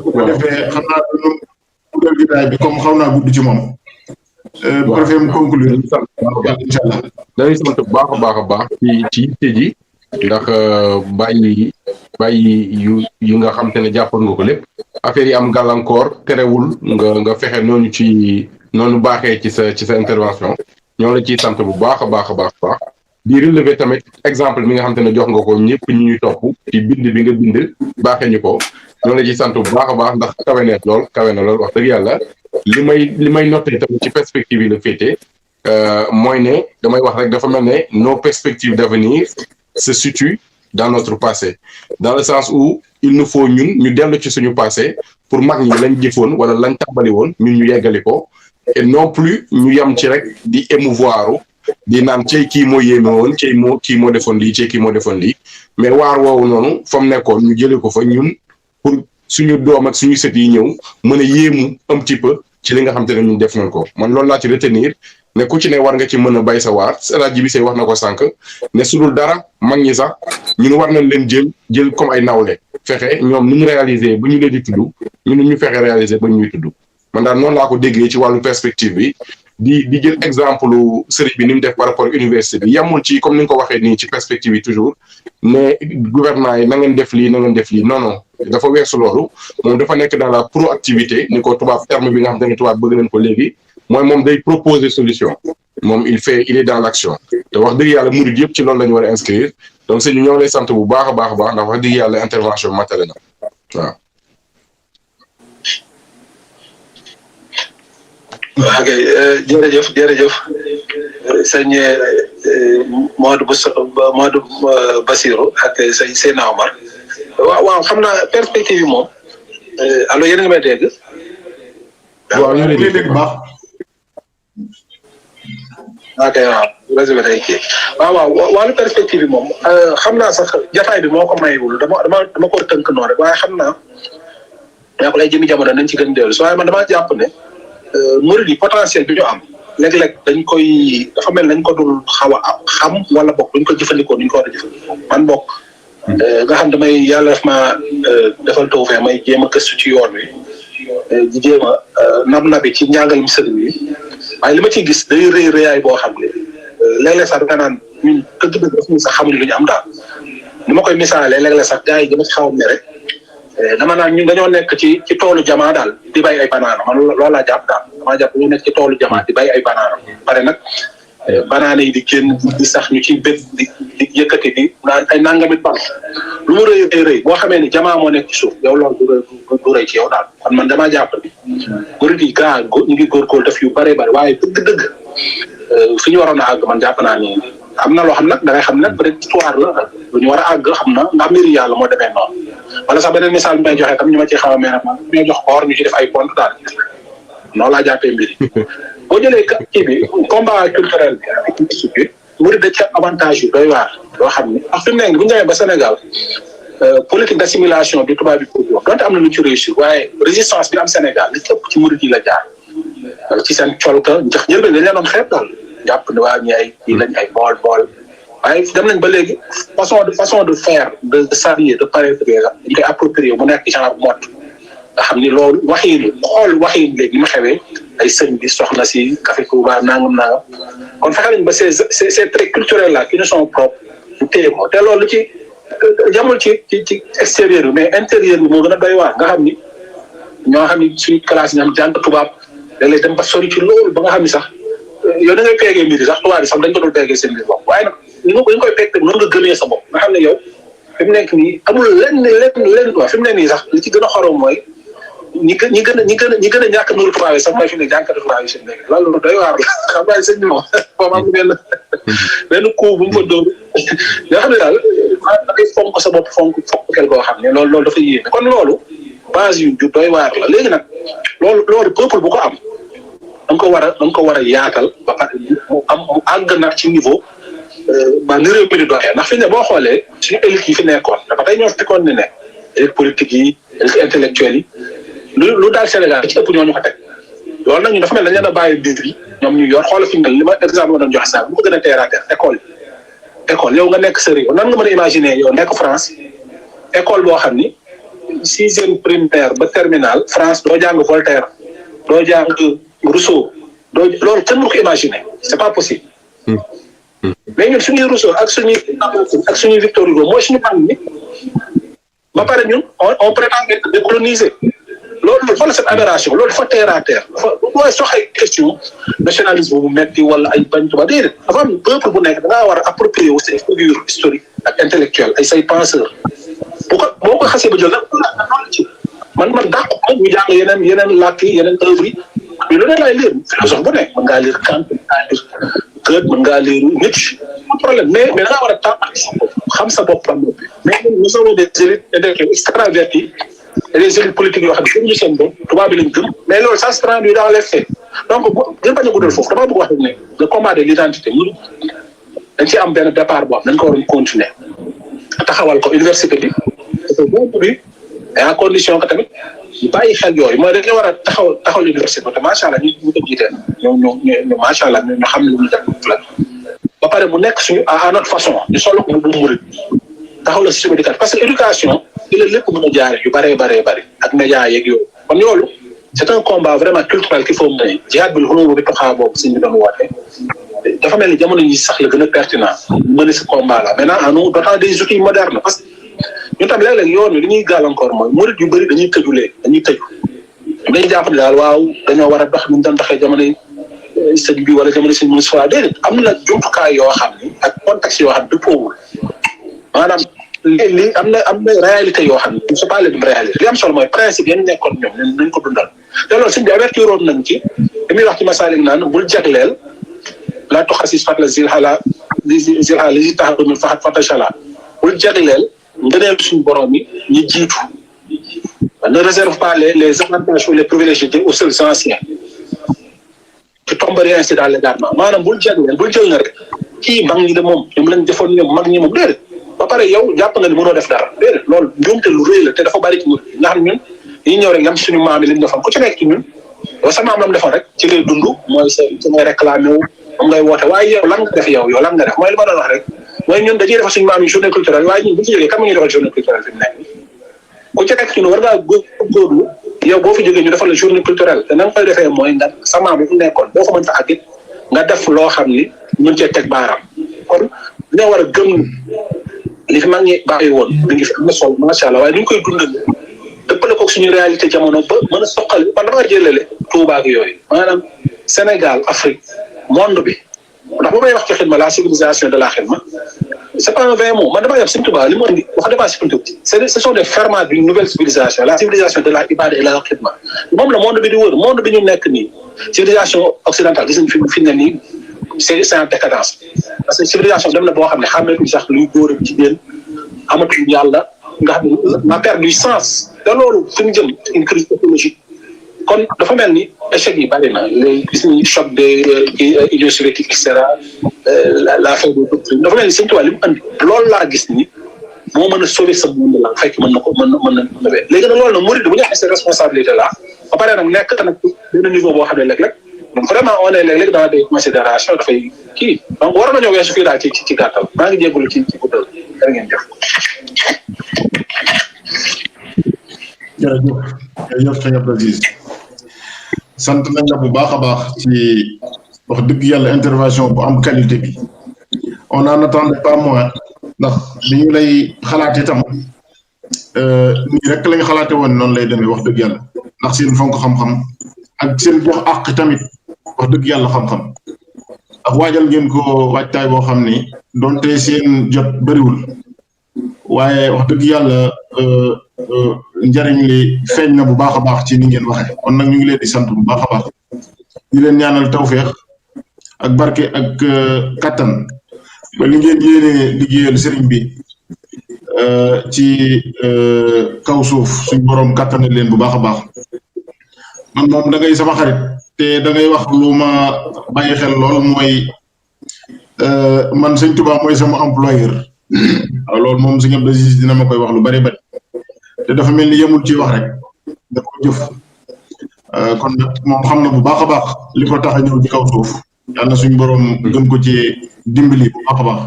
bu ko defee xam naa dañu guddal jotaay bi comme xaw naa gudd ci moom bu ko defee mu conclure incha allah dañuy sant bu baax a baax ci yitte ji ndax bàyyi yu nga xam te ne jàppoon nga ko lépp affaire yi am gàllankoor terewul nga fexe noonu baaxee ci sa intervention ñoo la ciy sant bu baax a baax di relever tamit exemple mi nga xam te ne jox nga ko ñëpp ñi ñuy topp ci bind bi nga bind baaxee ñu ko ñoo la ciy sant bu baax a baax ndax kawe na lool wax dëgg yàlla li may noté tamit ci perspective yi la féete mooy ne damay wax rek dafa mel ne nos perspectives d'avenir se situent dans notre passé dans le sens où il nous faut ñun ñu dellu ci suñu passé pour mag ñi lañ jëfoon wala lañ tàmbali woon ñun ñu yeggali ko et non plus ñu yem ci rek di émouvoir di naan cey kii moo yéeme woon kii moo defoon lii cey kii moo defoon lii mais waar woowu noonu fa mu nekkoon ñu jëlee ko fa ñun pour suñu doom ak suñu sët yi ñëw mën a yéemu un petit peu ci li nga xam te ne ñun def nañ ko man loolu laa ci retenir ne ku ci ne war nga ci mën a bay sa waar Alaaji Jibi Sey wax na ko sànq ne su dul dara mag ñi sax ñun war nañ leen jël comme ay nawle fexe ñoom ni ñu réaliser ba ñu leen di tudd ñun ñu fexe réaliser ba ñuy tudd man daal noonu laa ko déggee ci wàllu perspective bi di jël exemple sëriñ bi ni mu def par rapport université bi yemul ci comme ni nga ko waxee nii ci perspective yi toujours mais gouvernement yi na ngeen def lii non dafa weesu loolu moom dafa nekk dans la proactivité ni ko tubaab terme bi nga xam te ne tubaab bëgg nañ ko léegi mooy moom day proposer solution moom il est dans l'action te wax dëgg yàlla murid yëpp ci loolu la ñu war a inscrire donc sëñ bi ñoo ngi lay sant bu baax a baax ndax wax dëgg yàlla intervention matérielle na waaw. ok jërëjëf sëñ Modou Bassirou ak sëñ Seyna Omar waaw xam naa perspective yi moom allo yéen a ngi may dégg. waaw ñu ngi lay dégg baax. ok waaw réseau day kii waaw wàllu perspective yi moom xam naa sax jataay bi moo ko maywul dama ko tënk noonu rek waaye xam naa yaa ko lay jëmi jamono nañ ci gën dellu so waaye man damaa jàpp ne murid yi potentiel bi ñu am léeg-léeg dafa mel nañ ko dul xaw a xam wala bokk duñ ko jëfandikoo duñ ko war a jëfandikoo man bokk nga xam damay yàlla def ma defal tawfeex may jéem a gëstu ci yoon wi di jéem a nabi ci njàngalem sëriñ bi waaye li ma ciy gis day rëyaay boo xam ne léeg-léeg sax da nga naan ñun dëgg-dëgg daf ñu sax xamuñ lu ñu am daal ni ma koy misaalee léeg-léeg sax gars yi gën a ci xaw a mere dama naan ñun dañoo nekk ci toolu jamaa daal di bay ay banaana man loolu laa jàpp daal damaa jàpp ñu nekk ci toolu jamaa di bay ay banaana pare nag banaana yi di génn di sax ñu ciy bët di yëkkati di naan ay nangamit ban lu mu rëy boo xamee ni jamaa moo nekk ci suuf yow loolu du rëy ci yow daal kon man damaa jàpp ni góorgóorlu yi gaa ñu ngi góorgóorlu def yu bëree bëri waaye dëgg-dëgg fi ñu waroon a àgg man jàpp naa ni am na loo xam nag da ngay xam ne peut être histoire la lu ñu war a àgg xam na ndax mbiri yàlla moo demee noonu wala sax beneen misaal bi may joxe tam ñu ma ciy xaw a mere man ñoo jox koor ñu ci def ay pont daal noonu laa jàppee mbiri boo jëlee kii bi combat culturel bi ak bi murid da ci avantage yu doy waar loo xam ne ak fi mu nekk bu ñu demee ba Sénégal politique d'assimilation bi tubaab bi pour wax donte am na lu ci réussir waaye résistance bi am Sénégal li ci ëpp ci murid yi la jaar ci seen colka ndax njëlbeen dañ leen doon xeeb daal jàpp ne waa ñi ay kii lañ ay bool waaye dem nañ ba léegi façon de faire de s'habiller de paraître dañ koy approprier mu nekk genre mode nga xam ni loolu waxiin léegi ni ma xewee ay sëñ bi soxna si café Touba nangam kon fexe nañ ba ces traits culturels là qui ne sont propres ñu téye ko te loolu ci jamul ci extérieur bi mais intérieur bi moo gën a doy waar nga xam ni ñoo xam ni suñu classe yi ñu am jàng tubaab léeg-léeg dem ba sori ci loolu ba nga xam ni sax yow da ngay peegee mbir yi sax tubaab bi sax dañ ko doon peegee seen biir bopp waaye nag ñu koy peeg noonu nga gëmee sa bopp nga xam ne yow fi mu nekk nii amul lenn quoi fi mu ne nii sax li ci gën a xorom mooy ñi gën a ñàkk nuru tubaab yi sax mooy fi mu ne jànkatu tubaab yi seen nekk loolu doy waar la xam nga sëñ bi moom foofu am benn coup bu mu fa dóor nga xam ne daal da ngay fonk sa bopp fonk kel koo xam ne loolu dafa yéeme kon loolu base yu doy waar la léegi nag loolu peuple bu ko am da nga ko war a yaatal ba pare mu àgg nag ci niveau ni réew mi di doxee ndax fi ne boo xoolee suñu élite yi fi nekkoon dafa tey ñoo fi nekkoon ne élite politique yi élite intellectuelle yi lu daal Sénégal ci ëpp ñooñu ko teg loolu nag ñu dafa mel dañ leen a bàyyi mbir yi ñoom ñu yor xoolal fi mu ne li ma exemple ma doon joxe saa bu ko gën a terre à terre école yow nga nekk sa réew nan nga mën a imaginer yow nekk France école boo xam ni 6e primaire ba terminale France doo jàng Voltaire doo jàng Rousseau loolu kenn mënu ko imaginer c'est pas possible. mais ñun suñuy Rousseau ak suñuy Victor Hugo mooy suñu mag ni ba pare ñun on prétend être décolonisé loolu fa la cette aberration loolu dafa terre à terre dafa mooy sox ay question nationalisme bu metti wala ay bañ tuba déedéet dafa am peuple bu nekk da ngaa war a approprier wu say figure historique ak intellectuel ay say penseurs boo ko xasee ba jël nag ci man dàq ko ñu jàng yeneen làkk yi yeneen œuvre yi mais lu ne laay lire philosophe bu nekk mën ngaa lire Kant mën ngaa lire Goethe mën ngaa lire Nietzsche problème mais da ngaa war a tàmbali sa bopp xam sa bopp la bopp mais nous avons des élites intellectuelles extraverties et des élites politiques yoo xam ne gëmuñu seen bopp tubaab bi lañ gëm mais loolu ça se traduit dans les faits donc gën bañ a guddal foofu damaa bëgg wax ne le combat de l'identité mënu dañ ci am benn départ boo xam dañ ko war a continuer taxawal ko université bi boobu bi et à condition que tamit ñu bàyyi xel yooyu mooy dañu war a taxaw université bi te macha allah ñu ko jiitee ñu macha allah ñu xam ne lu ñu def la ba pare mu nekk suñu à notre façon ñu solo ko bu murit taxaw la système éducatif parce que éducation ci la lépp mën a jaare yu bëree ak médias yeeg yooyu kon loolu c'est un combat vraiment culturel qu'il faut mener jihaad bi xulóobu bi toxaa boobu suñ bi doon woote dafa mel ni jamono yi sax la gën a pertinent mener ce combat là maintenant en nous dotant des outils modernes parce que ñun tam léeg-léeg yoon wi li ñuy gàllankoor mooy murit yu bëri dañuy tëju dañuy jàpp ne daal waaw dañoo war a dox ñu doon doxee jamono sëñ bi wala jamono sëñ Moussa déedéet am na jumtukaay yoo xam ni ak contexte yoo xam ne dëppoowul maanaam li am na réalité yoo xam ne c'est pas le même réalité li am solo mooy principe yan nekkoon ñoom nañ ko dundal te loolu sëñ bi avertiroon nañ ci li muy wax ci Masalik naan bul jagleel la toxasis fat la zilhala li taxatu min faxat fatachala bul jagleel ngëneel suñu borom yi ñu jiitu ne réserve pas les avantages ou les privilèges aux seuls anciens tu tomberais ainsi dans l'égarement maanaam bul jël na rek kii mag ñi de moom ñoom lañ defoon ñoom mag ñi moom déedéet ba pare yow jàpp nga ni mënoo def dara déedéet loolu njuumte lu rëy la te dafa bari ci ñun nga xam ñun dañuy ñëw rek nga am suñu maam yi li ñu defoon ku ci nekk ci ñun yow sa maam la mu defoon rek ci ngay dund mooy ci ngay réclamé wu moom ngay woote waaye yow lan nga def yow lan nga def mooy li ma doon wax rek mooy ñun dañuy defal suñu maam yi journée culturelle waaye ñun bu ci jógee kan nga ñuy defal journée culturelle fi mu nekk ku ci nekk ci ñun war ngaa góorgóorlu yow boo fi jógee ñu defal la journée culturelle te na nga koy defee mooy nga sa maam bi fu nekkoon boo ko mën fa àggit nga def loo xam ni mën cee teg baaraam kon dañoo war a gëm li fi mag ñi bàyyi woon mi ngi fi am na solo macha allah waaye ni ñu koy dundal dëppale ko suñu réalité jamono ba mën a soqal man dama jëlale Touba ak yooyu maanaam Sénégal Afrique monde bi ndax bu may wax ci xidma la civilisation de la xidma c'est pas un vain mot man damaa yem Sëñ Tuubaa li mu indi wax dépassé politique ce sont des ferments d'une nouvelle civilisation la civilisation de la ibada et la xidma moom la monde bi di wër monde bi ñu nekk nii civilisation occidentale gis nañ fi ne nii c'est en décadence parce que civilisation dem na boo xam ne xàmmeetuñ sax luy góor ak jigéen amatuñ yàlla nga xam ne a perdu sens te loolu fi mu jëm une crise écologique kon dafa mel ni échec yi bari na léegi gis nañu choc de Union soviétique et cetera la fin de doctrine dafa mel ni Sëñ Tuubaa li mu andi loolu laa gis ni moo mën a sauver sa monde la fekk mën na léegi nag loolu nag murid bu ñu amee ces responsabilités là ba pare nag nekk nag benn niveau boo xam ne léeg-léeg donc vraiment on est léeg-léeg dans des considérations dafay kii donc war nañoo weesu fii daal ci gàttal maa ngi jégalu ci guddal da ngeen jëf. jërëjëf sëñ Abdou Aziz sant nañ la bu baax a baax ci wax dëgg yàlla intervention bu am qualité bi on n'en attendait pas moins ndax li ñu lay xalaat itam nii rek lañ xalaate woon noonu lay demee wax dëgg yàlla ndax seen fonk xam-xam ak seen jox àq tamit wax dëgg yàlla xam-xam ak waajal ngeen ko waajtaay boo xam ni donte seen jot bëriwul waaye wax dëgg yàlla njariñ li feeñ na bu baax a baax ci ni ngeen waxee kon nag ñu ngi leen di sant bu baax a baax di leen ñaanal tawféex ak barke ak kattan ba li ngeen yéene liggéeyal sëriñ bi ci kaw suuf suñ borom kattan leen bu baax a baax man moom da ngay sama xarit te da ngay wax lu ma bàyyi xel lool mooy man sëñ Tuubaa mooy sama employeur waaw loolu moom sëñ Abdou Aziz dina ma koy wax lu bari bari te dafa mel ni yemul ci wax rek da ko jëf kon nag moom xam na bu baax a baax li ko tax a ñëw ci kaw suuf yàlla na suñu borom gën ko ci dimbali bu baax a baax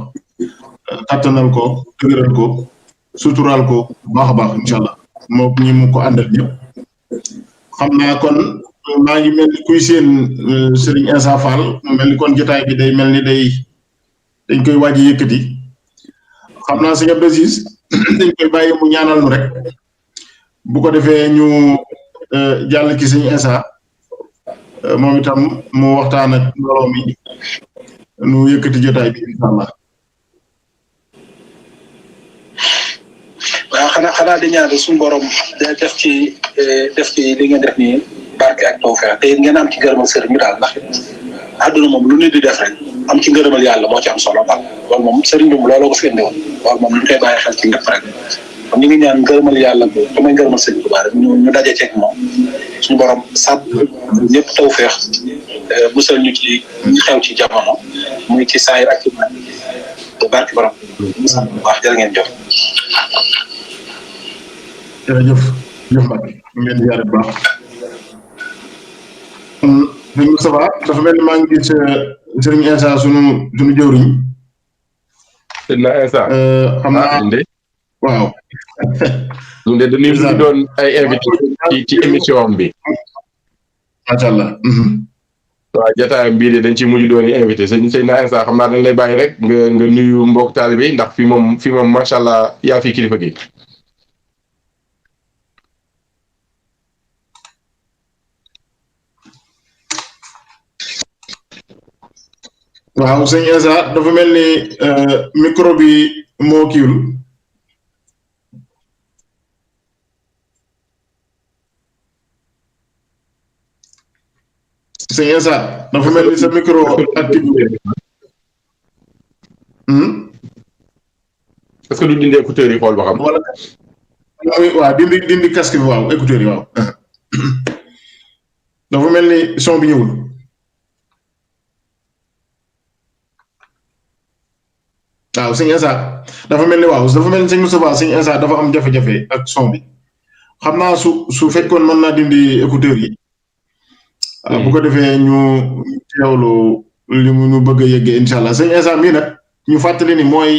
kattanal ko dëgëral ko suturaal ko bu baax a baax incha allah moo ñi mu ko àndal ñëpp xam naa kon maa ngi mel ni kuy seen Serigne Insa Fall mu mel ni kon jotaay bi day mel ni dañ koy waaj a yëkkati xam naa sëñ Abdou Aziz dañ koy bàyyi mu ñaanal nu rek bu ko defee ñu jàll ci sëñ Insa moom itam mu waxtaan ak mbooloo mi nu yëkkati jotaay bi incha allah. waaw xanaa di ñaan suñu borom def ci li ngeen def nii barke ak tawfeex te ngeen am ci ngërëmal sëriñ bi daal ndax àdduna moom lu nit di def rek am ci ngërëmal yàlla moo ci am solo daal loolu moom sëriñ bi looloo ko fi indi woon loolu moom ñu koy bàyyi xel ci lépp rek kon ñu ngi ñaan ngërëmal yàlla bi te mooy ngërëmal sëriñ Tuubaa rek ñu daje ceeg moom suñu borom sàpp ñëpp tawfeex musal ñu ci xew ci jamono muy ci saayir ak ci barke borom sant bu baax jërë ngeen jëf. jërëjëf jëf Mbacke ñu ngi leen di ziare bu baax. sëñ Moustapha dafa mel ni maa ngi gis Serigne Insa sunu jëwriñ. sëñ Insa. xam naa waaw. ñun de dañuy mujj doon ay invité ci émission bi. macha allah. waaw jotaayam bii de dañ ci mujj doon invité sëñ Insa xam naa dañ lay bàyyi rek nga nuyu mbokk taalibe yi ndax fii moom macha allah yaa fi kilifa gi. waaw sëñ Insa dafa mel ni micro bi moo kiiwul. sëñ Insa dafa mel ni sa micro activé. est-ce que du dindi écouteurs yi xool ba xam. wala waaw dindi casque bi waaw écouteurs yi waaw. dafa mel ni son bi ñëwul. waaw sëñ Insa dafa mel ni waaw dafa mel ni sëñ Moustapha sëñ Insa dafa am jafe-jafe ak son bi xam naa su fekkoon mën naa dindi écouteurs yi. bu ko defee ñu teewlu li mu ñu bëgg a yeggee incha allah sëñ Insa mii nag ñu fàttali ni mooy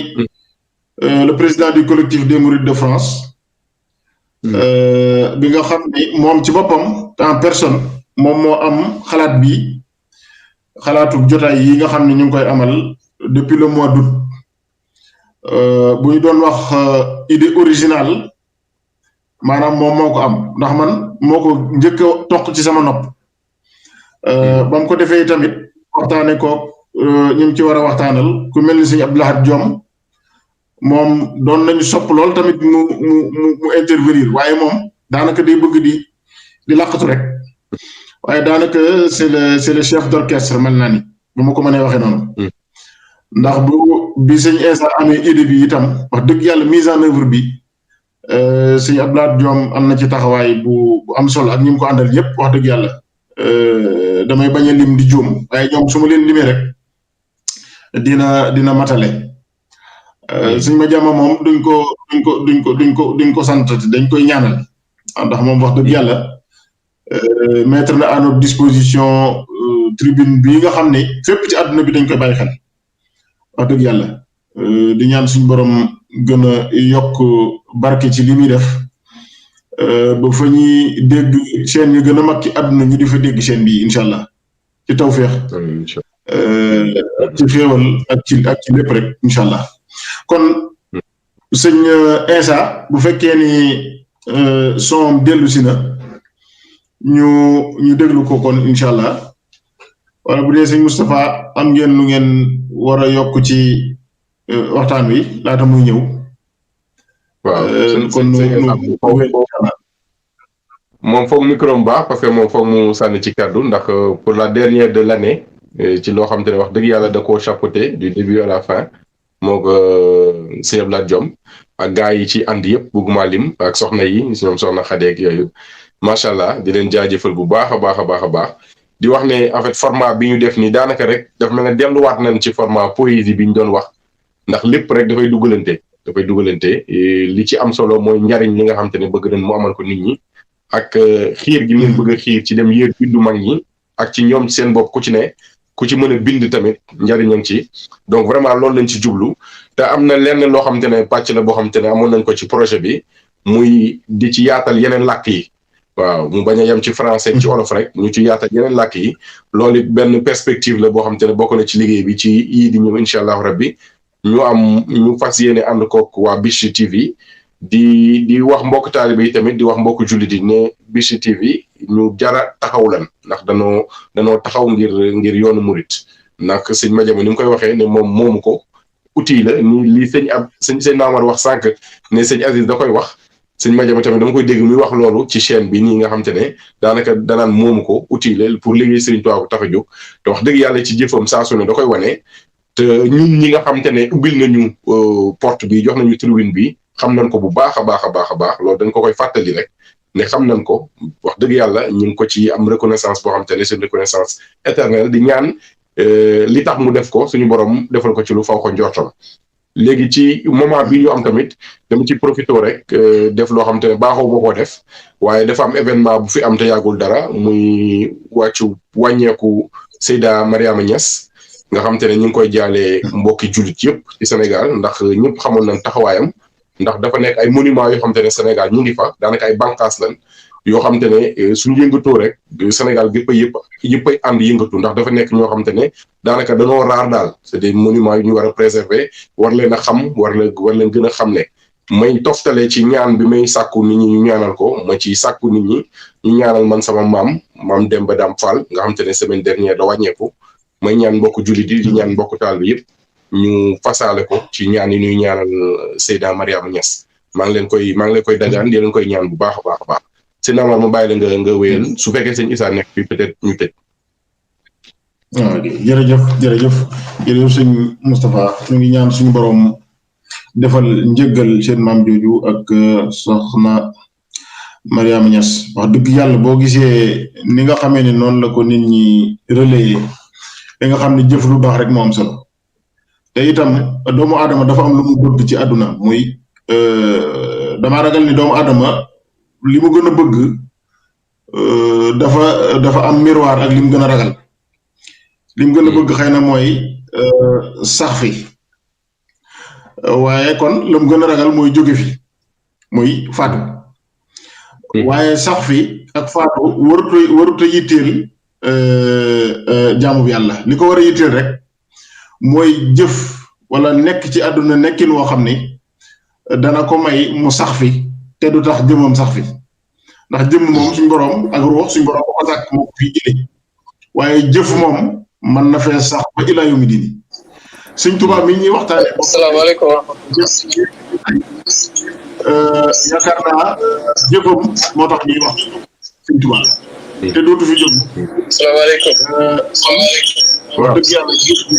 le président du collectif des Mourides de France. bi nga xam ni moom ci boppam en personne moom moo am xalaat bi xalaatu jotaay yi nga xam ne ñu ngi koy amal depuis le mois d'août. bu ñu doon wax idée originale maanaam moom moo ko am ndax man moo ko njëkk a toq ci sama nopp ba mu ko defee tamit waxtaane ko ñu ngi ci war a waxtaanal ku mel ni sëñ Abdou Lahad Diom moom doon nañu sopp lool tamit mu intervenir waaye moom daanaka day bëgg di làqatu rek waaye daanaka c'est le chef d'orchestre mel naa ni bu ma ko mënee waxee noonu. ndax bi sëñ Insa amee idée bi itam wax dëgg yàlla mise en œuvre bi sëñ Abdou Lahad Diom am na ci taxawaay bu am solo ak ñi mu ko àndal ñëpp wax dëgg yàlla damay bañ a lim di juum waaye ñoom su ma leen limee rek dina matale sëñ ma jàmm moom duñ ko sant dañ koy ñaanal ndax moom wax dëgg yàlla mettre na à notre disposition tribune bii nga xam ne fépp ci àdduna bi dañ koy bàyyi xel wax dëgg yàlla di ñaan suñu borom gën a yokk barke ci li muy def ba fa ñuy dégg chaîne yu gën a mag ci àdduna ñu di fa dégg chaîne bi incha allah ci tawféex ci xéewal ak ci lépp rek incha allah kon sëñ Insa bu fekkee ni son dellu si na ñu déglu ko kon incha allah wala bu dee sëñ Moustapha am ngeen lu ngeen war a yokk ci waxtaan wi laata muy ñëw. waaw kon moom foog micro am baax parce que moom foog mu sànni ci kàddu ndax pour la dernière de l'année ci loo xam te ne wax dëgg yàlla da koo chapeauté du début à la fin moo ko sëñ Abdoulaye Diom ak gars yi ci ànd yëpp bëgguma lim ak soxna yi ñoom soxna xadeeg yooyu macha allah di leen jaajëfal bu baax a baax a baax a baax di wax ne en fait format bi ñu def nii daanaka rek dafa mel ne delluwaat nañ ci format poésie bi ñu doon wax ndax lépp rek dafay dugalante li ci am solo mooy njariñ li nga xam te ne bëgg nañ mu amal ko nit ñi ak xiir gi leen bëgg a xiir ci dem yéer bindu mag ñi ak ci ñoom seen bopp ku ci mën a bind tamit njariñam ci donc vraiment loolu lañ ci jublu te am na lenn loo xam te ne pàcc la boo xam te ne amoon nañ ko ci projet bi muy di ci yaatal yeneen làkk yi waaw mu bañ a yem ci français ci olof rek ñu ci yaatal yeneen làkk yi loolu it benn perspective la boo xam te ne bokk na ci liggéey bi ci yii di ñëw incha allahu rabbi ñu fas yéene ànd kook waa Bichri TV di wax mbokk taalibe yi tamit di wax mbokk jullit yi ne Bichri TV ñu jara taxaw lan ndax danoo taxaw ngir yoonu murit ndax sëñ Madiama ni mu koy waxee ne moom moomu ko outil la ni lii sëñ Naamar wax sànq ne sëñ Aziz da koy wax sëñ Madiama tamit dama koy dégg muy wax loolu ci chaîne bi nii nga xam te ne daanaka danaan moomu ko outil la pour liggéey Sëriñ Tuubaa ko tax a jóg te wax dëgg yàlla ci jëfam saa su ne da koy wane te ñun ñi nga xam te ne ubbil nañu porte bi jox nañu tribune bi xam nañ ko bu baax a baax a baax a baax loolu dañ ko koy fàttali rek ne xam nañ ko wax dëgg yàlla ñu ngi ko ci am reconnaissance boo xam te ne c'est une reconnaissance éternelle di ñaan li tax mu def ko suñu borom defal ko ci lu faw ko njortam léegi ci moment bi ñu am tamit dama ci profité rek def loo xam te ne baaxoo boo ko def waaye dafa am événement bu fi am te yàggul dara muy wàññeeku Seyda Mariama Niass nga xam te ne ñu ngi koy jaalee mbokki jullit yëpp ci Sénégal ndax ñëpp xamoon nañ taxawaayam ndax dafa nekk ay monuments yoo xam te ne Sénégal ñu ngi fa daanaka ay bànqaas lan yoo xam te ne suñu yëngatoo rek Sénégal yëpp ay ànd yëngatu ndax dafa nekk ñoo xam te ne daanaka dañoo raar daal c'est des monuments yu ñu war a préserver war leen a xam war leen gën a xam ne may toftale ci ñaan bi may sàkku nit ñi ñu ñaanal ko ma ci sàkku nit ñi ñu ñaanal man sama maam Demba Dam Fall nga xam te ne semaine dernière da wàññeeku may ñaan mbokk jullit yi di ñaan mbokk taal bi yëpp ñu fasaale ko ci ñaan yi ñuy ñaanal Seyda Mariama Niass maa ngi leen koy dagaan di leen koy ñaan bu baax a baax a baax sëñ Amar ma bàyyi la nga wéyal su fekkee sëñ Issa nekk fi peut-être ñu tëj. waaw jërëjëf sëñ Moustapha ñu ngi ñaan suñu borom defal njëggal seen maam jooju ak soxna Mariama Niass wax dëgg yàlla boo gisee ni nga xamee ne noonu la ko nit ñi relayé da nga xam ne jëf lu baax rek moo am solo te itam doomu aadama dafa am lu mu bëgg ci àdduna muy dama ragal ni doomu aadama li mu gën a bëgg dafa am miroir ak li mu gën a ragal li mu gën a bëgg xëy na mooy sax fi waaye kon la mu gën a ragal mooy jóge fi muy faatu waaye sax fi ak faatu waruta yitteel jaamu bi yàlla li ko war a yitteel rek mooy jëf wala nekk ci àdduna nekkin woo xam ni dana ko may mu sax fi te du tax jëmam sax fi ndax jëmm moom suñu borom ak ruux suñu borom ko sàkk moo ko fi jëlee waaye jëf moom mën na fee sax ba ilaa yawmi diin Sëñ Tuubaa mi ñuy waxtaane asalaamaaleykum yaakaar naa jëfam moo tax ñuy wax Sëñ Tuubaa te dootu fi jóg. asalaamaaleykum. waaw dëgg yàlla jëf bi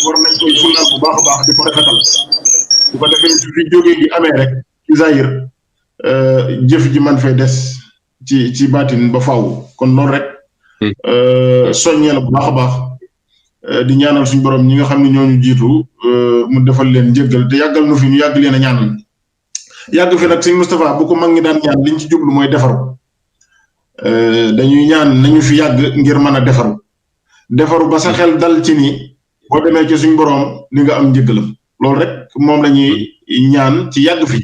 war nañ koy fullaal bu baax a baax di ko rafetal bu ko defee su fi jógee gi amee rek ci zahir jëf ji man fay des ci baatin ba faaw kon loolu rek soññee la bu baax a baax di ñaanal suñu borom ñi nga xam ne ñooñu jiitu mu defal leen njëggal te yàggal nu fi ñu yàgg leen a ñaanal yàgg fi nag sëñ Moustapha bu ko mag ñi daan ñaan liñ ci jublu mooy defaru dañuy ñaan nañu fi yàgg ngir mën a defaru ba sa xel dal ci ni boo demee ci suñ borom ni nga am njëggalam loolu rek moom la ñuy ñaan ci yàgg fi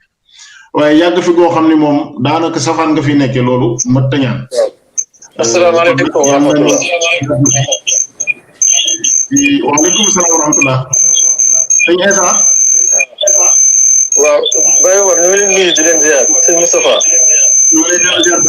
waaye yàgg fi goo xam ne moom daanaka safaan nga fi nekkee loolu mat a ñaan. asalaamaaleykum wa rahmatulah. waaleykum salaam wa rahmatulah. sëñ Esa. waaw Baye Omar ñu ngi leen nuyu di leen ziar sëñ Moustapha. ñu ngi lay ziar